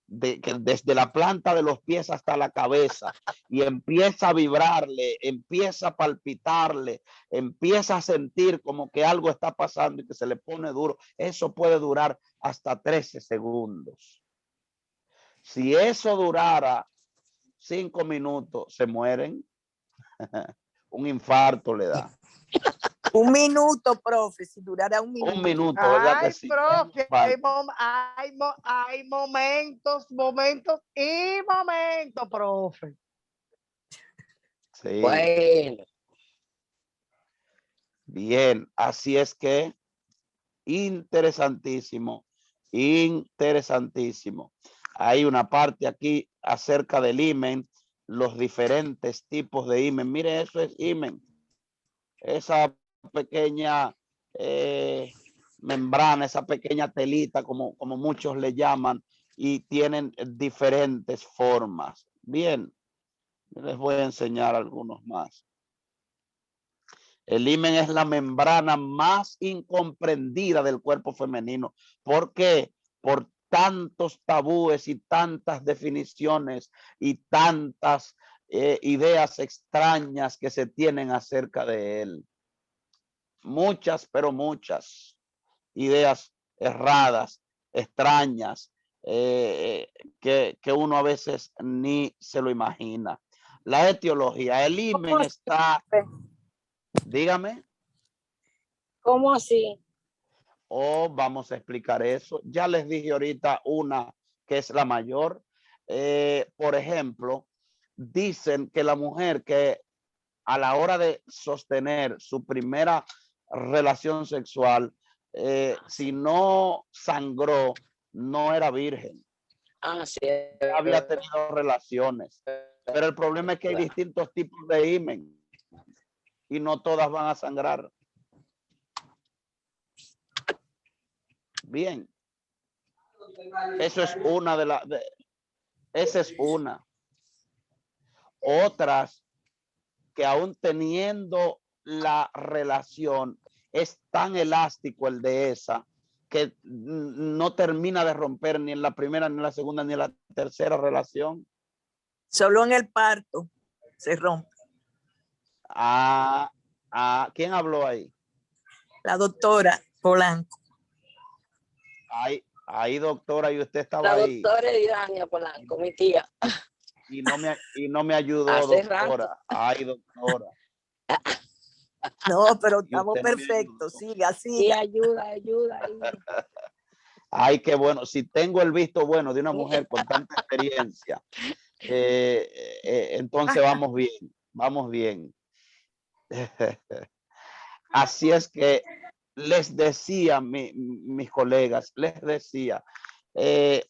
Desde la planta de los pies hasta la cabeza y empieza a vibrarle, empieza a palpitarle, empieza a sentir como que algo está pasando y que se le pone duro. Eso puede durar hasta 13 segundos. Si eso durara 5 minutos, se mueren. Un infarto le da. Un minuto, profe, si durara un minuto. Un minuto, ¿verdad que sí? Profe, hay momentos y momentos, profe. Sí. Bueno. Bien, así es que interesantísimo, interesantísimo. Hay una parte aquí acerca del himen, los diferentes tipos de himen. Mire, eso es himen. Esa pequeña membrana, esa pequeña telita, como muchos le llaman, y tienen diferentes formas. Bien, les voy a enseñar algunos más. El himen es la membrana más incomprendida del cuerpo femenino. ¿Por qué? Por tantos tabúes y tantas definiciones y tantas ideas extrañas que se tienen acerca de él. Muchas, pero muchas ideas erradas, extrañas, que uno a veces ni se lo imagina. La etiología, el himen está... Dígame. ¿Cómo así? Vamos a explicar eso. Ya les dije ahorita una que es la mayor. Por ejemplo, dicen que la mujer que a la hora de sostener su primera relación sexual, si no sangró, no era virgen. Sí. Había tenido relaciones. Pero el problema es que hay distintos tipos de himen y no todas van a sangrar. Bien. Eso es una esa es una. Otras que aún teniendo la relación es tan elástico el de esa que no termina de romper ni en la primera, ni en la segunda, ni en la tercera relación. Solo en el parto se rompe. ¿Quién habló ahí? La doctora Polanco. Ahí, doctora, y usted estaba ahí. La doctora Irania Polanco, mi tía. Y no me ayudó, Hace doctora. rato. Ay, doctora. No, pero estamos perfectos. Siga. Sí, ayuda. Ay, qué bueno. Si tengo el visto bueno de una mujer con tanta experiencia, entonces vamos bien. Así es que les decía, mis colegas, les decía que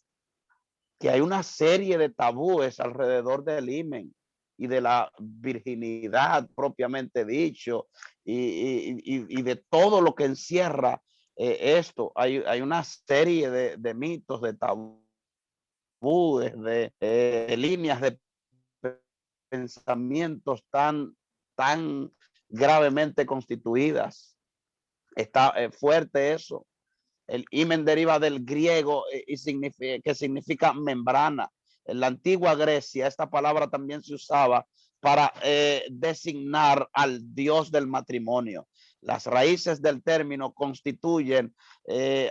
hay una serie de tabúes alrededor del himen y de la virginidad propiamente dicho y de todo lo que encierra esto. Hay una serie de mitos, de tabúes, de líneas de pensamientos tan gravemente constituidas. Está fuerte eso. El himen deriva del griego que significa membrana. En la antigua Grecia, esta palabra también se usaba para designar al dios del matrimonio. Las raíces del término constituyen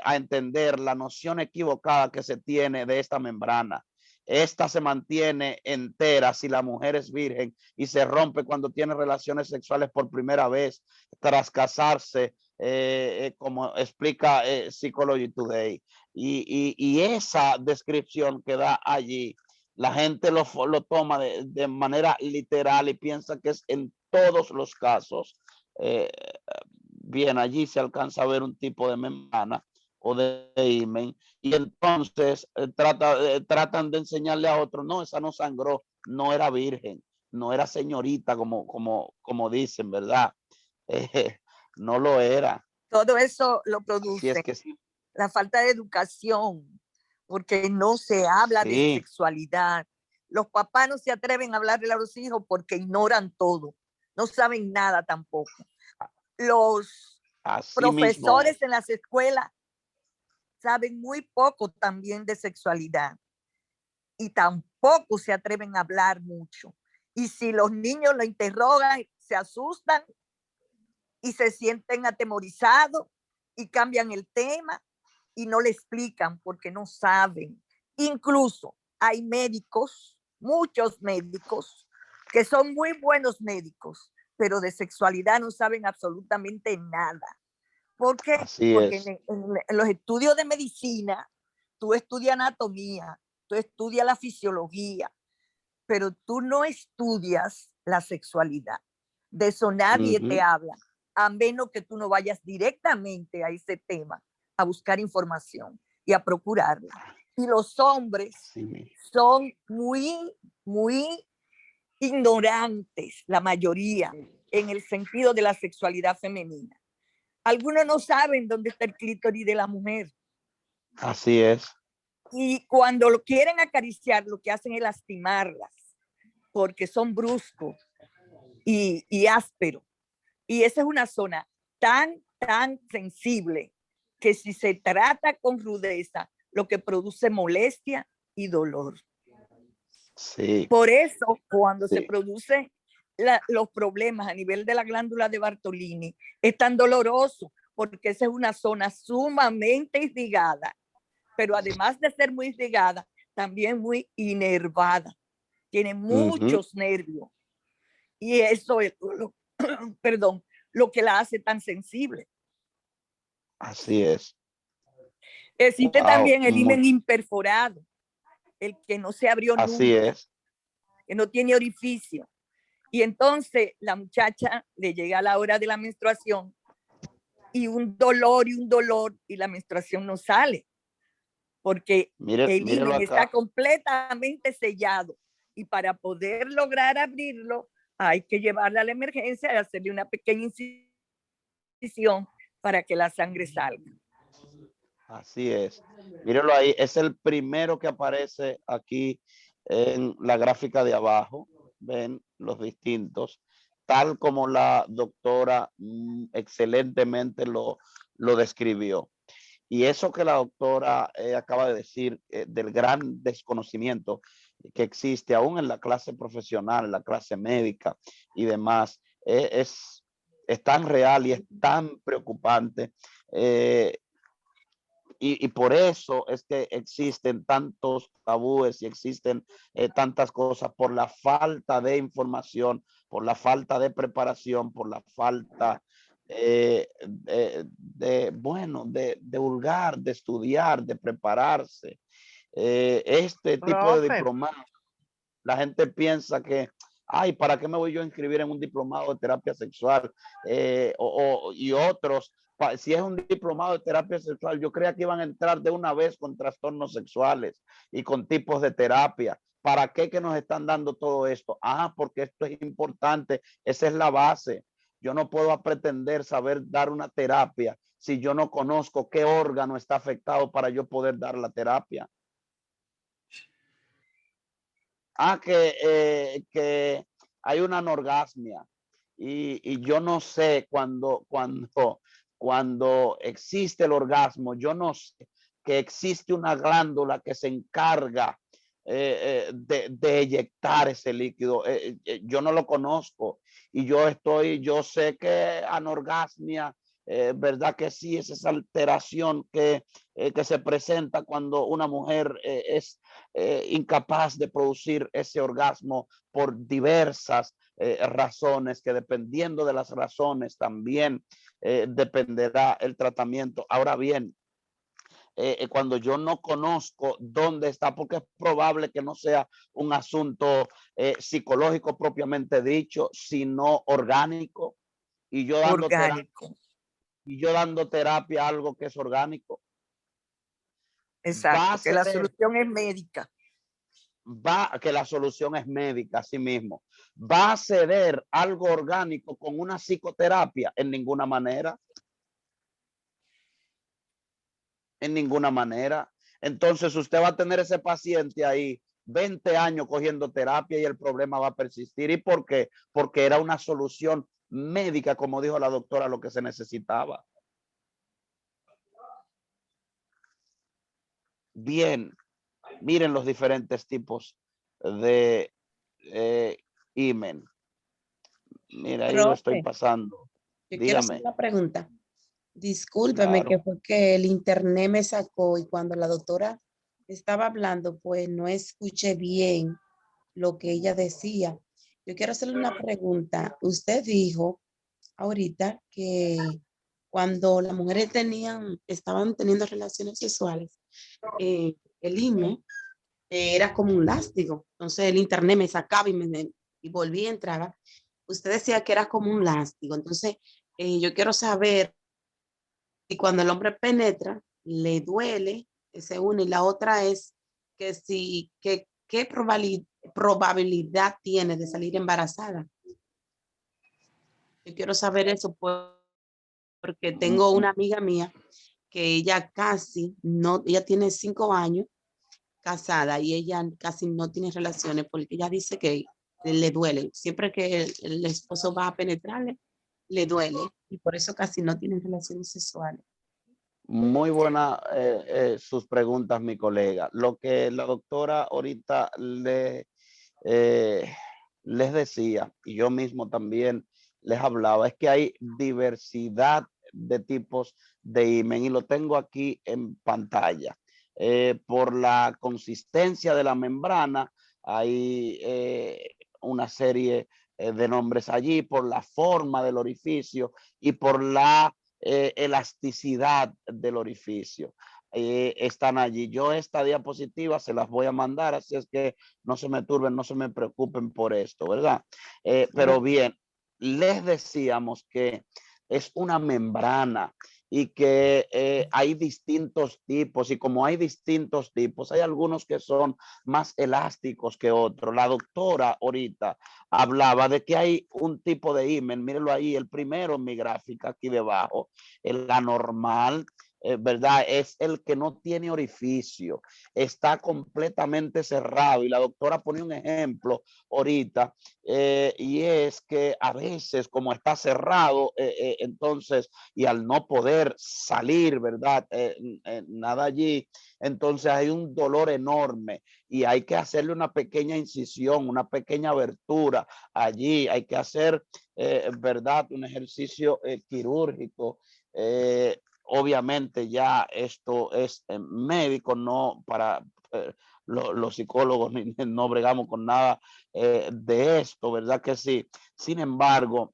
a entender la noción equivocada que se tiene de esta membrana. esta se mantiene entera si la mujer es virgen y se rompe cuando tiene relaciones sexuales por primera vez tras casarse, como explica Psychology Today. Y esa descripción que da allí, la gente lo toma de manera literal y piensa que es en todos los casos. Bien, allí se alcanza a ver un tipo de membrana o de himen, y entonces tratan de enseñarle a otro, no, esa no sangró, no era virgen, no era señorita como dicen, ¿verdad? No lo era. Todo eso lo Así produce es que sí. la falta de educación, porque no se habla de Sí, sexualidad. Los papás no se atreven a hablarle a los hijos porque ignoran todo, no saben nada tampoco. Los así mismo es. profesores en las escuelas saben muy poco también de sexualidad y tampoco se atreven a hablar mucho. Y si los niños lo interrogan, se asustan y se sienten atemorizados y cambian el tema y no le explican porque no saben. Incluso hay médicos, muchos médicos, que son muy buenos médicos, pero de sexualidad no saben absolutamente nada. ¿Por qué? Así Porque es. en los estudios de medicina, tú estudias anatomía, tú estudias la fisiología, pero tú no estudias la sexualidad. De eso nadie te habla, a menos que tú no vayas directamente a ese tema a buscar información y a procurarla. Y los hombres Sí. son muy ignorantes, la mayoría, en el sentido de la sexualidad femenina. Algunos no saben dónde está el clítoris de la mujer. Así es. Y cuando lo quieren acariciar, lo que hacen es lastimarlas, porque son bruscos y ásperos. Y esa es una zona tan sensible que si se trata con rudeza, lo que produce molestia y dolor. Sí. Por eso, cuando se Sí. produce los problemas a nivel de la glándula de Bartolini, es tan doloroso, porque esa es una zona sumamente irrigada, pero además de ser muy irrigada, también muy inervada. Tiene muchos nervios. Y eso es perdón, lo que la hace tan sensible. Así es. Existe Wow. también el himen imperforado, el que no se abrió Así nunca, es. que no tiene orificio. Y entonces la muchacha le llega la hora de la menstruación y un dolor y la menstruación no sale, porque el Mírelo himen está acá. completamente sellado. Y para poder lograr abrirlo, hay que llevarla a la emergencia y hacerle una pequeña incisión para que la sangre salga. Así es. Míralo ahí. Es el primero que aparece aquí en la gráfica de abajo. Ven los distintos. Tal como la doctora excelentemente lo describió. Y eso que la doctora acaba de decir del gran desconocimiento que existe aún en la clase profesional, en la clase médica y demás, es tan real y es tan preocupante. Y por eso es que existen tantos tabúes y existen tantas cosas por la falta de información, por la falta de preparación, por la falta de hurgar, de estudiar, de prepararse. Este tipo de Profe, diplomado, la gente piensa que, ay, ¿para qué me voy yo a inscribir en un diplomado de terapia sexual? Y otros, si es un diplomado de terapia sexual, yo creía que iban a entrar de una vez con trastornos sexuales y con tipos de terapia. ¿Para qué que nos están dando todo esto? Ah, porque esto es importante, esa es la base. Yo no puedo pretender saber dar una terapia si yo no conozco qué órgano está afectado para yo poder dar la terapia. Que hay una anorgasmia y yo no sé cuando existe el orgasmo, yo no sé que existe una glándula que se encarga de eyectar ese líquido. Yo no lo conozco y yo sé que anorgasmia verdad que sí, es esa alteración que se presenta cuando una mujer es incapaz de producir ese orgasmo por diversas razones, que dependiendo de las razones también dependerá el tratamiento. Ahora bien, cuando yo no conozco dónde está, porque es probable que no sea un asunto psicológico propiamente dicho, sino orgánico, y yo dando terapia, Orgánico. a algo que es orgánico, va a Exacto, que la ceder, solución es médica. que la solución es médica, así mismo. ¿Va a ceder algo orgánico con una psicoterapia? En ninguna manera. En ninguna manera. Entonces usted va a tener ese paciente ahí 20 años cogiendo terapia y el problema va a persistir. ¿Y por qué? Porque era una solución médica, como dijo la doctora, lo que se necesitaba. Bien, miren los diferentes tipos de himen. Mira, ahí lo estoy Profe, pasando. yo quiero hacer Dígame. una pregunta. Discúlpeme que Claro. fue que el internet me sacó y cuando la doctora estaba hablando, pues no escuché bien lo que ella decía. Yo quiero hacerle una pregunta. Usted dijo ahorita que cuando las mujeres estaban teniendo relaciones sexuales, el IME era como un látigo. Entonces el internet me sacaba y volvía y entraba. Usted decía que era como un látigo. Entonces yo quiero saber si cuando el hombre penetra, le duele, se une. Y la otra es que si, qué probabilidad tiene de salir embarazada. Yo quiero saber eso porque tengo una amiga mía que ella casi no, ella tiene 5 años casada y ella casi no tiene relaciones porque ella dice que le duele. Siempre que el esposo va a penetrarle, le duele y por eso casi no tienen relaciones sexuales. Muy buena sus preguntas, mi colega. Lo que la doctora ahorita les decía, y yo mismo también les hablaba, es que hay diversidad de tipos de himen y lo tengo aquí en pantalla. Por la consistencia de la membrana, hay una serie de nombres allí, por la forma del orificio y por la elasticidad del orificio. Están allí. Yo esta diapositiva se las voy a mandar, así es que no se me turben, no se me preocupen por esto, ¿verdad? Pero bien, les decíamos que es una membrana y que hay distintos tipos y como hay distintos tipos, hay algunos que son más elásticos que otros. La doctora ahorita hablaba de que hay un tipo de himen, mírenlo ahí, el primero en mi gráfica aquí debajo, el anormal, ¿verdad? Es el que no tiene orificio, está completamente cerrado y la doctora pone un ejemplo ahorita y es que a veces como está cerrado, entonces y al no poder salir, ¿verdad? Nada allí, entonces hay un dolor enorme y hay que hacerle una pequeña incisión, una pequeña abertura allí, hay que hacer, ¿verdad? Un ejercicio quirúrgico. Obviamente ya esto es médico, no para los psicólogos, no bregamos con nada de esto, ¿verdad que sí? Sin embargo,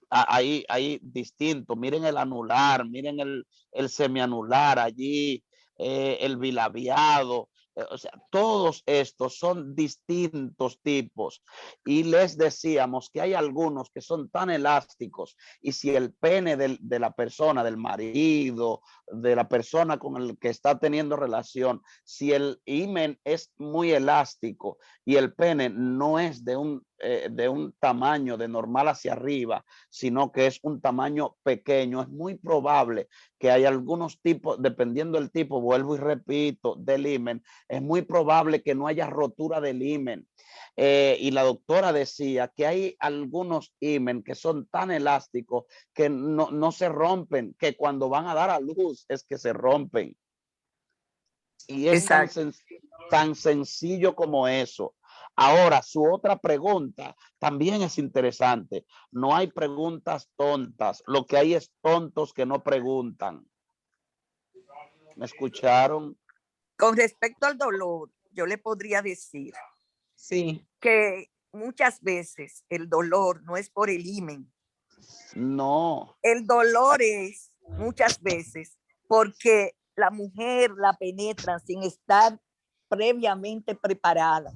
ahí distinto, miren el anular, miren el semianular allí, el bilabiado, o sea, todos estos son distintos tipos y les decíamos que hay algunos que son tan elásticos y si el pene de la persona, del marido, de la persona con el que está teniendo relación, si el himen es muy elástico y el pene no es de un tamaño de normal hacia arriba, sino que es un tamaño pequeño, es muy probable que hay algunos tipos, dependiendo del tipo, vuelvo y repito, del himen, es muy probable que no haya rotura del himen. Y la doctora decía que hay algunos himen que son tan elásticos que no se rompen, que cuando van a dar a luz es que se rompen. Y es tan sencillo como eso. Ahora, su otra pregunta también es interesante. No hay preguntas tontas. Lo que hay es tontos que no preguntan. ¿Me escucharon? Con respecto al dolor, yo le podría decir Sí. que muchas veces el dolor no es por el himen. No. El dolor es muchas veces porque la mujer la penetra sin estar previamente preparada,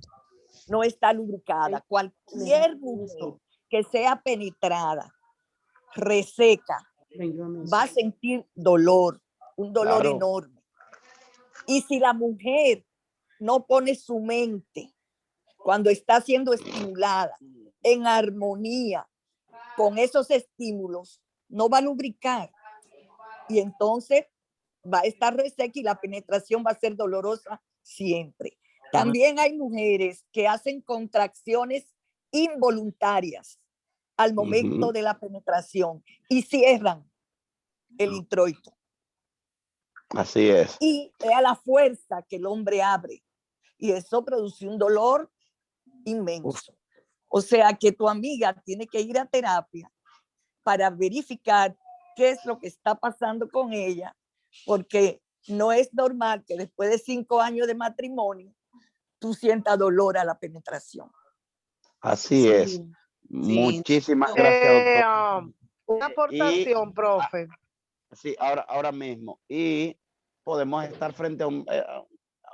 no está lubricada. Cualquier mujer que sea penetrada, reseca, va a sentir dolor, un dolor Claro. enorme. Y si la mujer no pone su mente cuando está siendo estimulada en armonía con esos estímulos, no va a lubricar. Y entonces va a estar reseca y la penetración va a ser dolorosa siempre. También hay mujeres que hacen contracciones involuntarias al momento de la penetración y cierran el introito. Así es. Y es a la fuerza que el hombre abre. Y eso produce un dolor inmenso. O sea que tu amiga tiene que ir a terapia para verificar qué es lo que está pasando con ella, porque no es normal que después de 5 años de matrimonio tú sientas dolor a la penetración. Así Sí. es. Muchísimas gracias, doctor. Una aportación, profe. Sí, ahora mismo. Y podemos estar frente a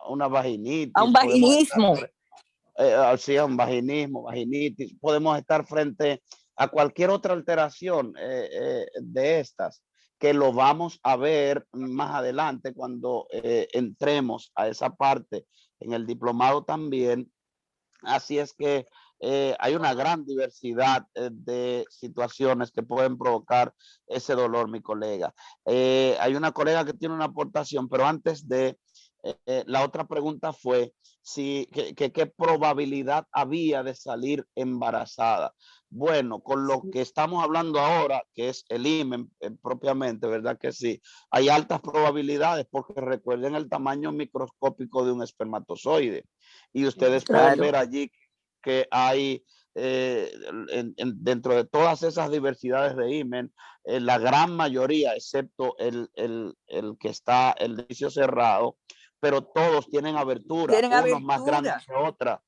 una vaginitis. A un vaginismo. Sí, a un vaginismo, vaginitis. Podemos estar frente a cualquier otra alteración de estas, que lo vamos a ver más adelante cuando entremos a esa parte en el diplomado también. Así es que hay una gran diversidad de situaciones que pueden provocar ese dolor, mi colega. Hay una colega que tiene una aportación, pero antes de la otra pregunta fue qué probabilidad había de salir embarazada. Bueno, con lo que estamos hablando ahora, que es el himen propiamente, ¿verdad que sí? Hay altas probabilidades porque recuerden el tamaño microscópico de un espermatozoide. Y ustedes pueden ver allí que hay dentro de todas esas diversidades de himen, la gran mayoría, excepto el que está el inicio cerrado, pero todos tienen abertura, unos más grandes que otra,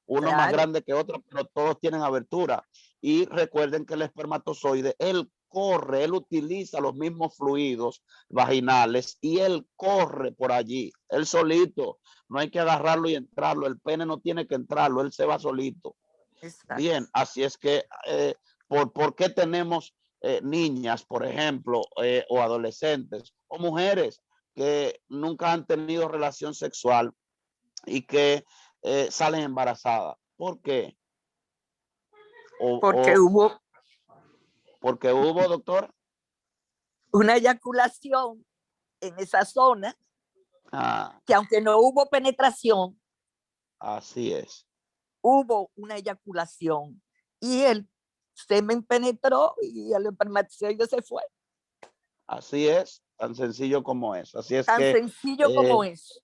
uno más grande que otro, pero todos tienen abertura. Y recuerden que el espermatozoide, él corre, él utiliza los mismos fluidos vaginales y él corre por allí, él solito. No hay que agarrarlo y entrarlo. El pene no tiene que entrarlo, él se va solito. Exacto. Bien, así es que, ¿por qué tenemos niñas, por ejemplo, o adolescentes o mujeres que nunca han tenido relación sexual y que salen embarazadas? ¿Por qué? Porque hubo, doctor, una eyaculación en esa zona, que aunque no hubo penetración, así es, hubo una eyaculación y el semen penetró y el espermatozoide se fue. Así es, tan sencillo como eso. Así es tan que, sencillo como eso.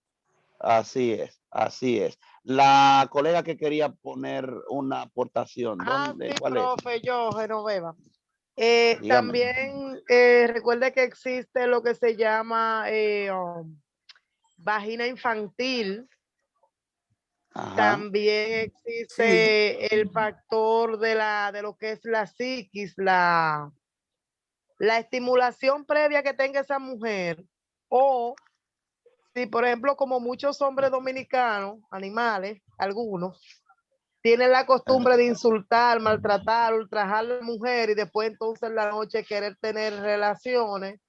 Así es, así es. La colega que quería poner una aportación, ¿dónde? Sí, ¿Cuál profe, yo, Genoveva. Dígame. También recuerde que existe lo que se llama vagina infantil. Ajá. También existe el factor de lo que es la psiquis, la estimulación previa que tenga esa mujer. O si, por ejemplo, como muchos hombres dominicanos, animales, algunos, tienen la costumbre de insultar, maltratar, ultrajar a la mujer y después entonces en la noche querer tener relaciones.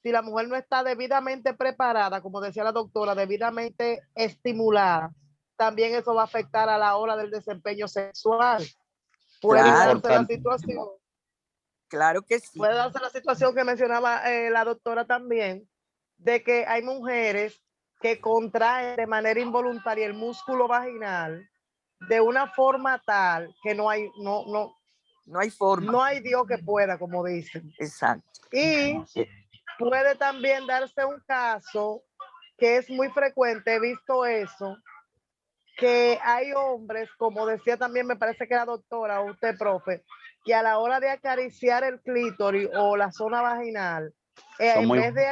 Si la mujer no está debidamente preparada, como decía la doctora, debidamente estimulada, también eso va a afectar a la hora del desempeño sexual. Puede darse la situación. Claro que sí. Puede darse la situación que mencionaba la doctora también, de que hay mujeres que contraen de manera involuntaria el músculo vaginal de una forma tal que no hay forma. No hay Dios que pueda, como dicen. Exacto. Y puede también darse un caso que es muy frecuente, he visto eso, que hay hombres, como decía también, me parece que la doctora o usted, profe, que a la hora de acariciar el clítoris o la zona vaginal, Son en muy vez de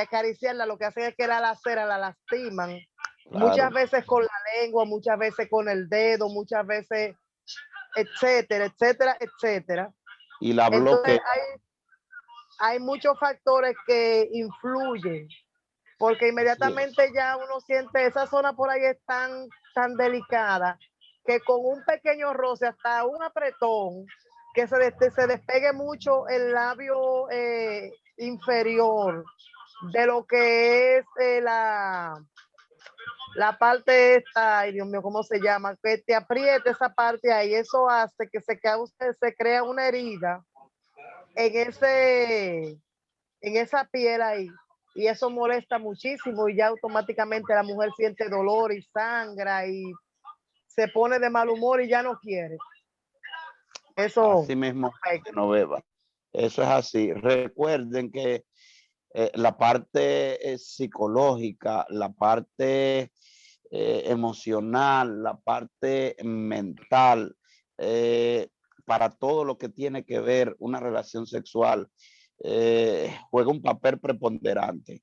acariciarla, lo que hacen es que la laceran, la lastiman, muchas claro. veces con la lengua, muchas veces con el dedo, muchas veces, etcétera, etcétera, etcétera. Y la Entonces bloquea. hay muchos factores que influyen, porque inmediatamente ya uno siente esa zona por ahí es tan delicada que con un pequeño roce, hasta un apretón, que se despegue mucho el labio inferior de lo que es la parte esta, ay Dios mío, ¿cómo se llama? Que te apriete esa parte ahí, eso hace que se crea una herida en esa piel ahí, y eso molesta muchísimo y ya automáticamente la mujer siente dolor y sangra y se pone de mal humor y ya no quiere. Eso. Así mismo, no beba. Eso es así. Recuerden que la parte psicológica, la parte emocional, la parte mental, para todo lo que tiene que ver una relación sexual, juega un papel preponderante.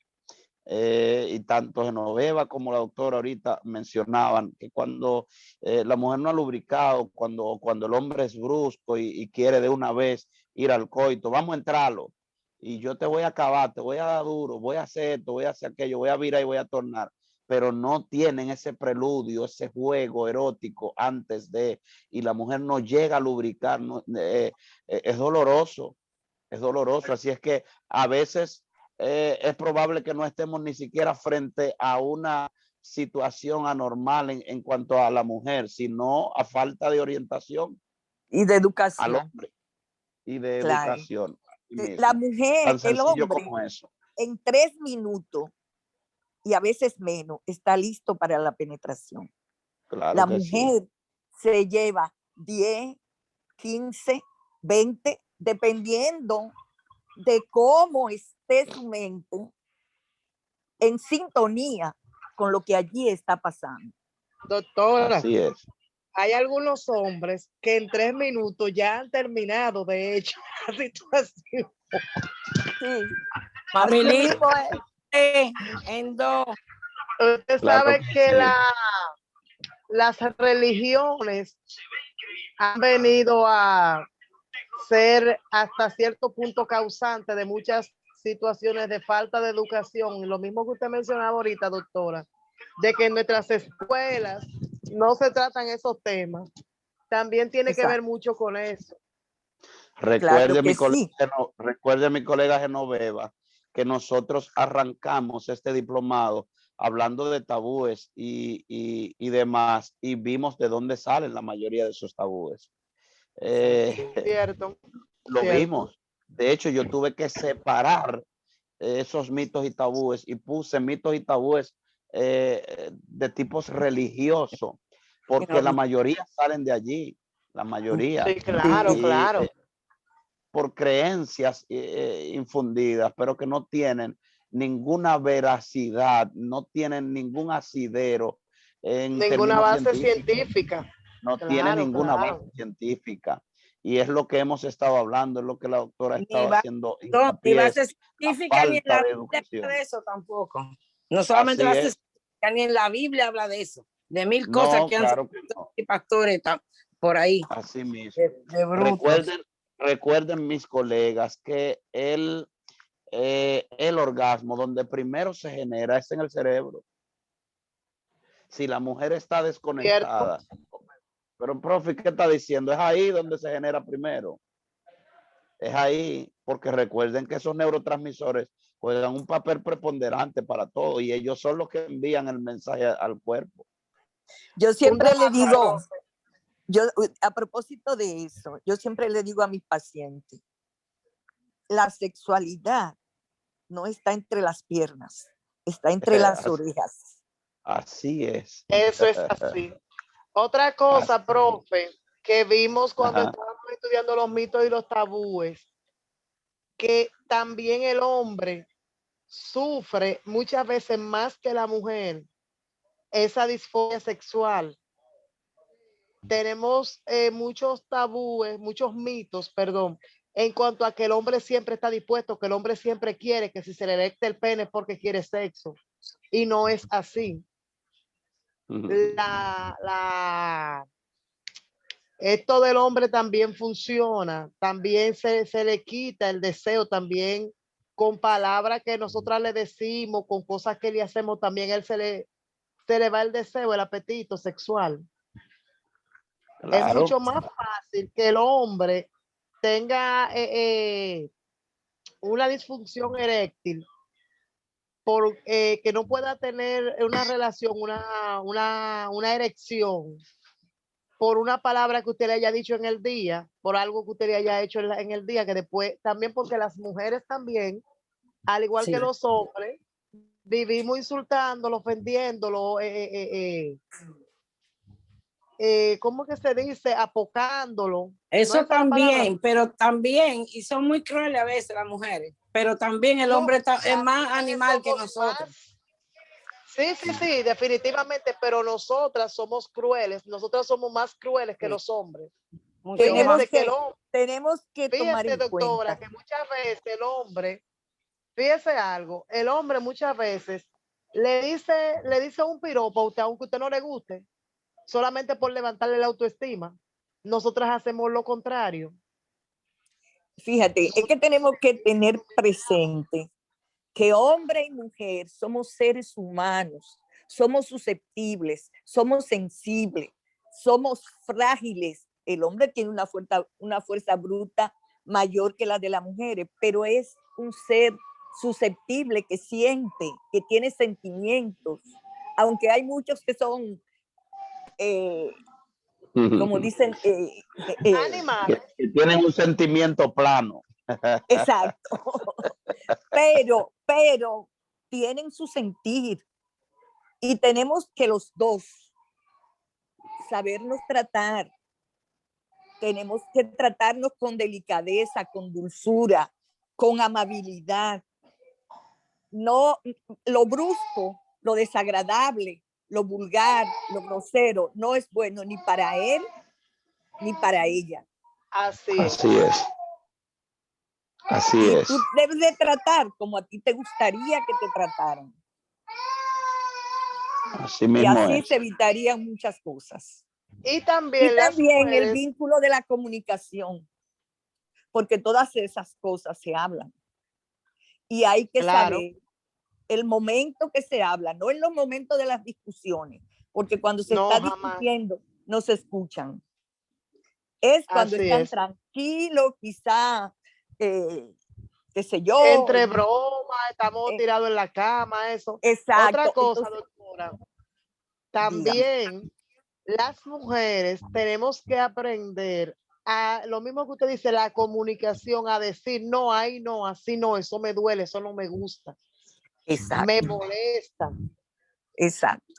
Y tanto Genoveva como la doctora ahorita mencionaban que cuando la mujer no ha lubricado, cuando el hombre es brusco y quiere de una vez ir al coito, vamos a entrarlo y yo te voy a acabar, te voy a dar duro, voy a hacer esto, voy a hacer aquello, voy a virar y voy a tornar, pero no tienen ese preludio, ese juego erótico antes de, y la mujer no llega a lubricar, no, es doloroso, es doloroso. Así es que a veces es probable que no estemos ni siquiera frente a una situación anormal en cuanto a la mujer, sino a falta de orientación Y de al educación, hombre y de claro. educación. Así La mismo. mujer, Tan el sencillo hombre, como eso. en 3 minutos y a veces menos, está listo para la penetración. Claro La que sí. mujer se lleva 10, 15, 20, dependiendo de cómo esté su mente en sintonía con lo que allí está pasando. Doctora, Así es. hay algunos hombres que en 3 minutos ya han terminado, de hecho, la situación. Sí, Mami así Liz, mismo es. en 2. Usted Claro sabe que que sí. las religiones han venido a ser hasta cierto punto causante de muchas situaciones de falta de educación. Y lo mismo que usted mencionaba ahorita, doctora, de que en nuestras escuelas no se tratan esos temas. También tiene que ver Exacto. mucho con eso. Claro Recuerde que sí. recuerde mi colega Genoveva que nosotros arrancamos este diplomado hablando de tabúes y demás, y vimos de dónde salen la mayoría de esos tabúes. Cierto, Lo cierto. vimos. De hecho, yo tuve que separar esos mitos y tabúes y puse mitos y tabúes de tipos religiosos, porque la mayoría salen de allí, la mayoría. Sí, claro, Y claro. por creencias infundidas, pero que no tienen ninguna veracidad, no tienen ningún asidero en Ninguna términos base científicos, científica. no tienen Claro, ninguna claro. base científica. Y es lo que hemos estado hablando, es lo que la doctora Ni, estaba haciendo ni hincapié, base es la científica ni en falta la de Biblia habla educación. de eso tampoco. No solamente Así base es. científica, ni en la Biblia habla de eso. De 1000 cosas No, que han claro que salido no. y pastores por ahí. Así mismo. De brutos. Recuerden mis colegas que el orgasmo donde primero se genera es en el cerebro. Si la mujer está Cierto. desconectada, pero profe, ¿qué está diciendo? Es ahí donde se genera primero. Es ahí, porque recuerden que esos neurotransmisores juegan un papel preponderante para todo y ellos son los que envían el mensaje al cuerpo. Yo Un siempre le dato, digo, a propósito de eso, yo siempre le digo a mis pacientes, la sexualidad no está entre las piernas, está entre las orejas. Así es. eso es así. Otra cosa, Así. profe, que vimos cuando Ajá. estábamos estudiando los mitos y los tabúes, que también el hombre sufre muchas veces más que la mujer esa disforia sexual. Tenemos muchos tabúes, muchos mitos, perdón, en cuanto a que el hombre siempre está dispuesto, que el hombre siempre quiere, que si se le erecta el pene es porque quiere sexo. Y no es así. Esto del hombre también funciona, también se le quita el deseo, también con palabras que nosotras le decimos, con cosas que le hacemos, también él se le va el deseo, el apetito sexual. Claro. Es mucho más fácil que el hombre tenga una disfunción eréctil por que no pueda tener una relación, una erección por una palabra que usted le haya dicho en el día, por algo que usted le haya hecho en el día, que después, también porque las mujeres también, al igual que los hombres, vivimos insultándolo, ofendiéndolo, ¿cómo que se dice? Apocándolo. Eso no también, pero también, y son muy crueles a veces las mujeres, pero también el hombre es más animal que nosotros. Sí, definitivamente, pero nosotras somos crueles, nosotras somos más crueles que los hombres. Tenemos que tomar en doctora, cuenta que muchas veces el hombre, fíjese algo, el hombre muchas veces le dice un piropo a usted, aunque usted no le guste, solamente por levantarle la autoestima. Nosotras hacemos lo contrario. Fíjate, es que tenemos que tener presente que hombre y mujer somos seres humanos, somos susceptibles, somos sensibles, somos frágiles. El hombre tiene una fuerza bruta mayor que la de las mujeres, pero es un ser susceptible que siente, que tiene sentimientos, aunque hay muchos que son, como dicen, animales. Que tienen un sentimiento plano. Exacto. Pero tienen su sentir y tenemos que los dos sabernos tratar. Tenemos que tratarnos con delicadeza, con dulzura, con amabilidad. No lo brusco, lo desagradable, lo vulgar, lo grosero, no es bueno ni para él ni para ella. Así es. Así es. Tú debes de tratar como a ti te gustaría que te trataran. Así mismo y así es. se evitarían muchas cosas. Y también el vínculo de la comunicación, porque todas esas cosas se hablan. Y hay que saber el momento que se habla, no en los momentos de las discusiones, porque cuando se está discutiendo no se escuchan. Es cuando están tranquilos, quizá, qué sé yo. Entre bromas, estamos tirados en la cama, eso. Exacto. Otra cosa, doctora, también las mujeres tenemos que aprender a lo mismo que usted dice, la comunicación, a decir no, ahí no, así no, eso me duele, eso no me gusta. Exacto. Me molesta. Exacto.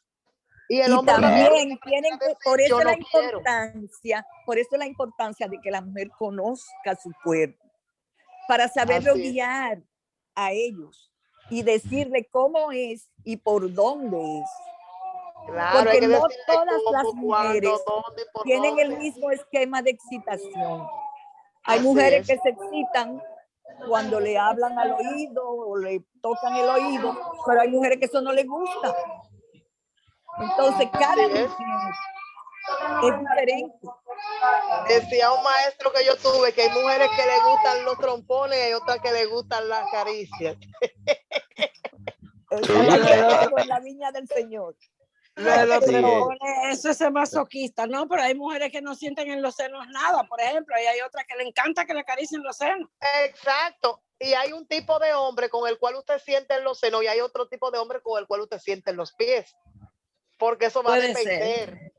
Y el hombre también tienen que, por eso la importancia de que la mujer conozca su cuerpo, para saberlo guiar a ellos y decirle cómo es y por dónde es. Claro, porque no todas cómo, las mujeres tienen el mismo esquema de excitación. Hay mujeres que se excitan cuando le hablan al oído o le tocan el oído, pero hay mujeres que eso no les gusta. Entonces, cada mujer es diferente. Decía un maestro que yo tuve que hay mujeres que le gustan los trompones y hay otras que le gustan las caricias. Eso es la viña del Señor. Eso es masoquista, ¿no? Pero hay mujeres que no sienten en los senos nada, por ejemplo, y hay otras que le encanta que le acaricien los senos. Exacto. Y hay un tipo de hombre con el cual usted siente en los senos y hay otro tipo de hombre con el cual usted siente en los pies. Porque eso va a depender.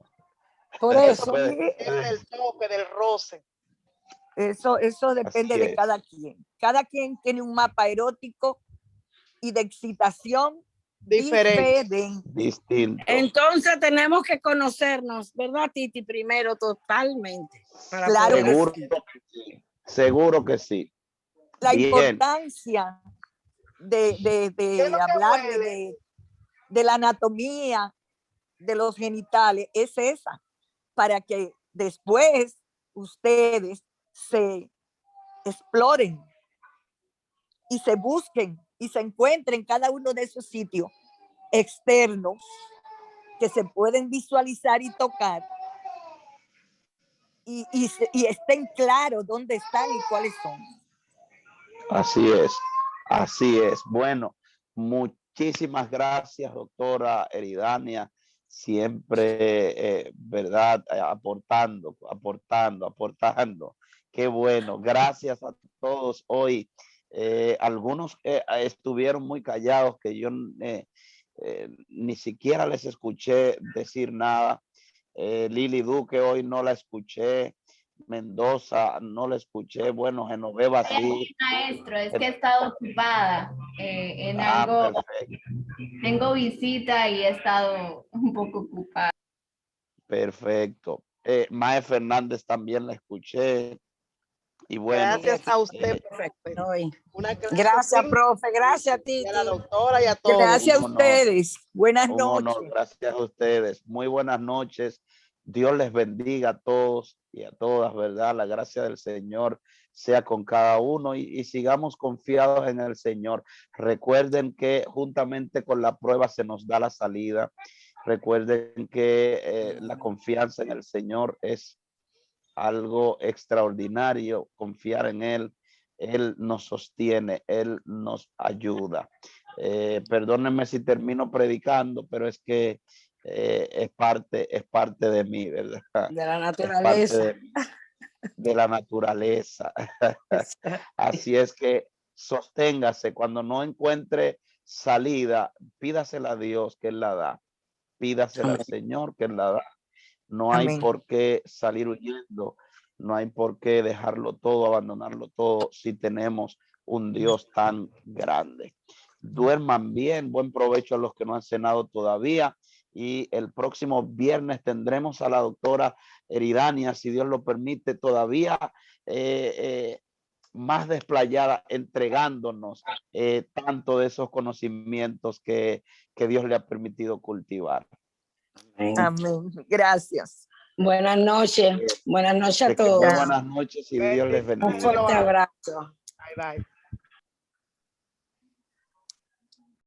Por eso. Del toque, del roce. Eso depende de cada quien. Cada quien tiene un mapa erótico y de excitación diferente. Distinto. Entonces tenemos que conocernos, ¿verdad, Titi? Primero, totalmente. Claro, seguro que sí. La importancia es lo que hablar huele? de la anatomía de los genitales, es esa, para que después ustedes se exploren y se busquen y se encuentren cada uno de esos sitios externos que se pueden visualizar y tocar y estén claros dónde están y cuáles son. Así es, así es. Bueno, muchísimas gracias, doctora Eridania. Siempre, ¿verdad? Aportando. Qué bueno. Gracias a todos hoy. Algunos estuvieron muy callados, que yo ni siquiera les escuché decir nada. Lili Duque hoy no la escuché. Mendoza no la escuché. Bueno, Genoveva sí. Maestro, es que he estado ocupada en algo. Perfecto. Tengo visita y he estado un poco ocupada. Perfecto. Mae Fernández también la escuché. Y bueno. Gracias a usted. Perfecto. Gracias, profe. Gracias a ti. Y a la doctora y a todos. Gracias a ustedes. Buenas Un noches. honor. Gracias a ustedes. Muy buenas noches. Dios les bendiga a todos y a todas, ¿verdad? La gracia del Señor sea con cada uno y sigamos confiados en el Señor. Recuerden que juntamente con la prueba se nos da la salida. Recuerden que la confianza en el Señor es algo extraordinario. Confiar en Él. Él nos sostiene, Él nos ayuda. Perdónenme si termino predicando, pero es que es parte de mí, ¿verdad? De la naturaleza. De la naturaleza. Así es que sosténgase. Cuando no encuentre salida, pídasela a Dios, que Él la da. Pídasela al Señor, que Él la da. No hay Amén. por qué salir huyendo. No hay por qué dejarlo todo, abandonarlo todo, si tenemos un Dios tan grande. Duerman bien, buen provecho a los que no han cenado todavía. Y el próximo viernes tendremos a la doctora Eridania, si Dios lo permite, todavía más desplayada, entregándonos tanto de esos conocimientos que Dios le ha permitido cultivar. Amén. Gracias. Buenas noches. Buenas noches a todos. Buenas noches y Dios les bendiga. Un fuerte abrazo. Bye, bye.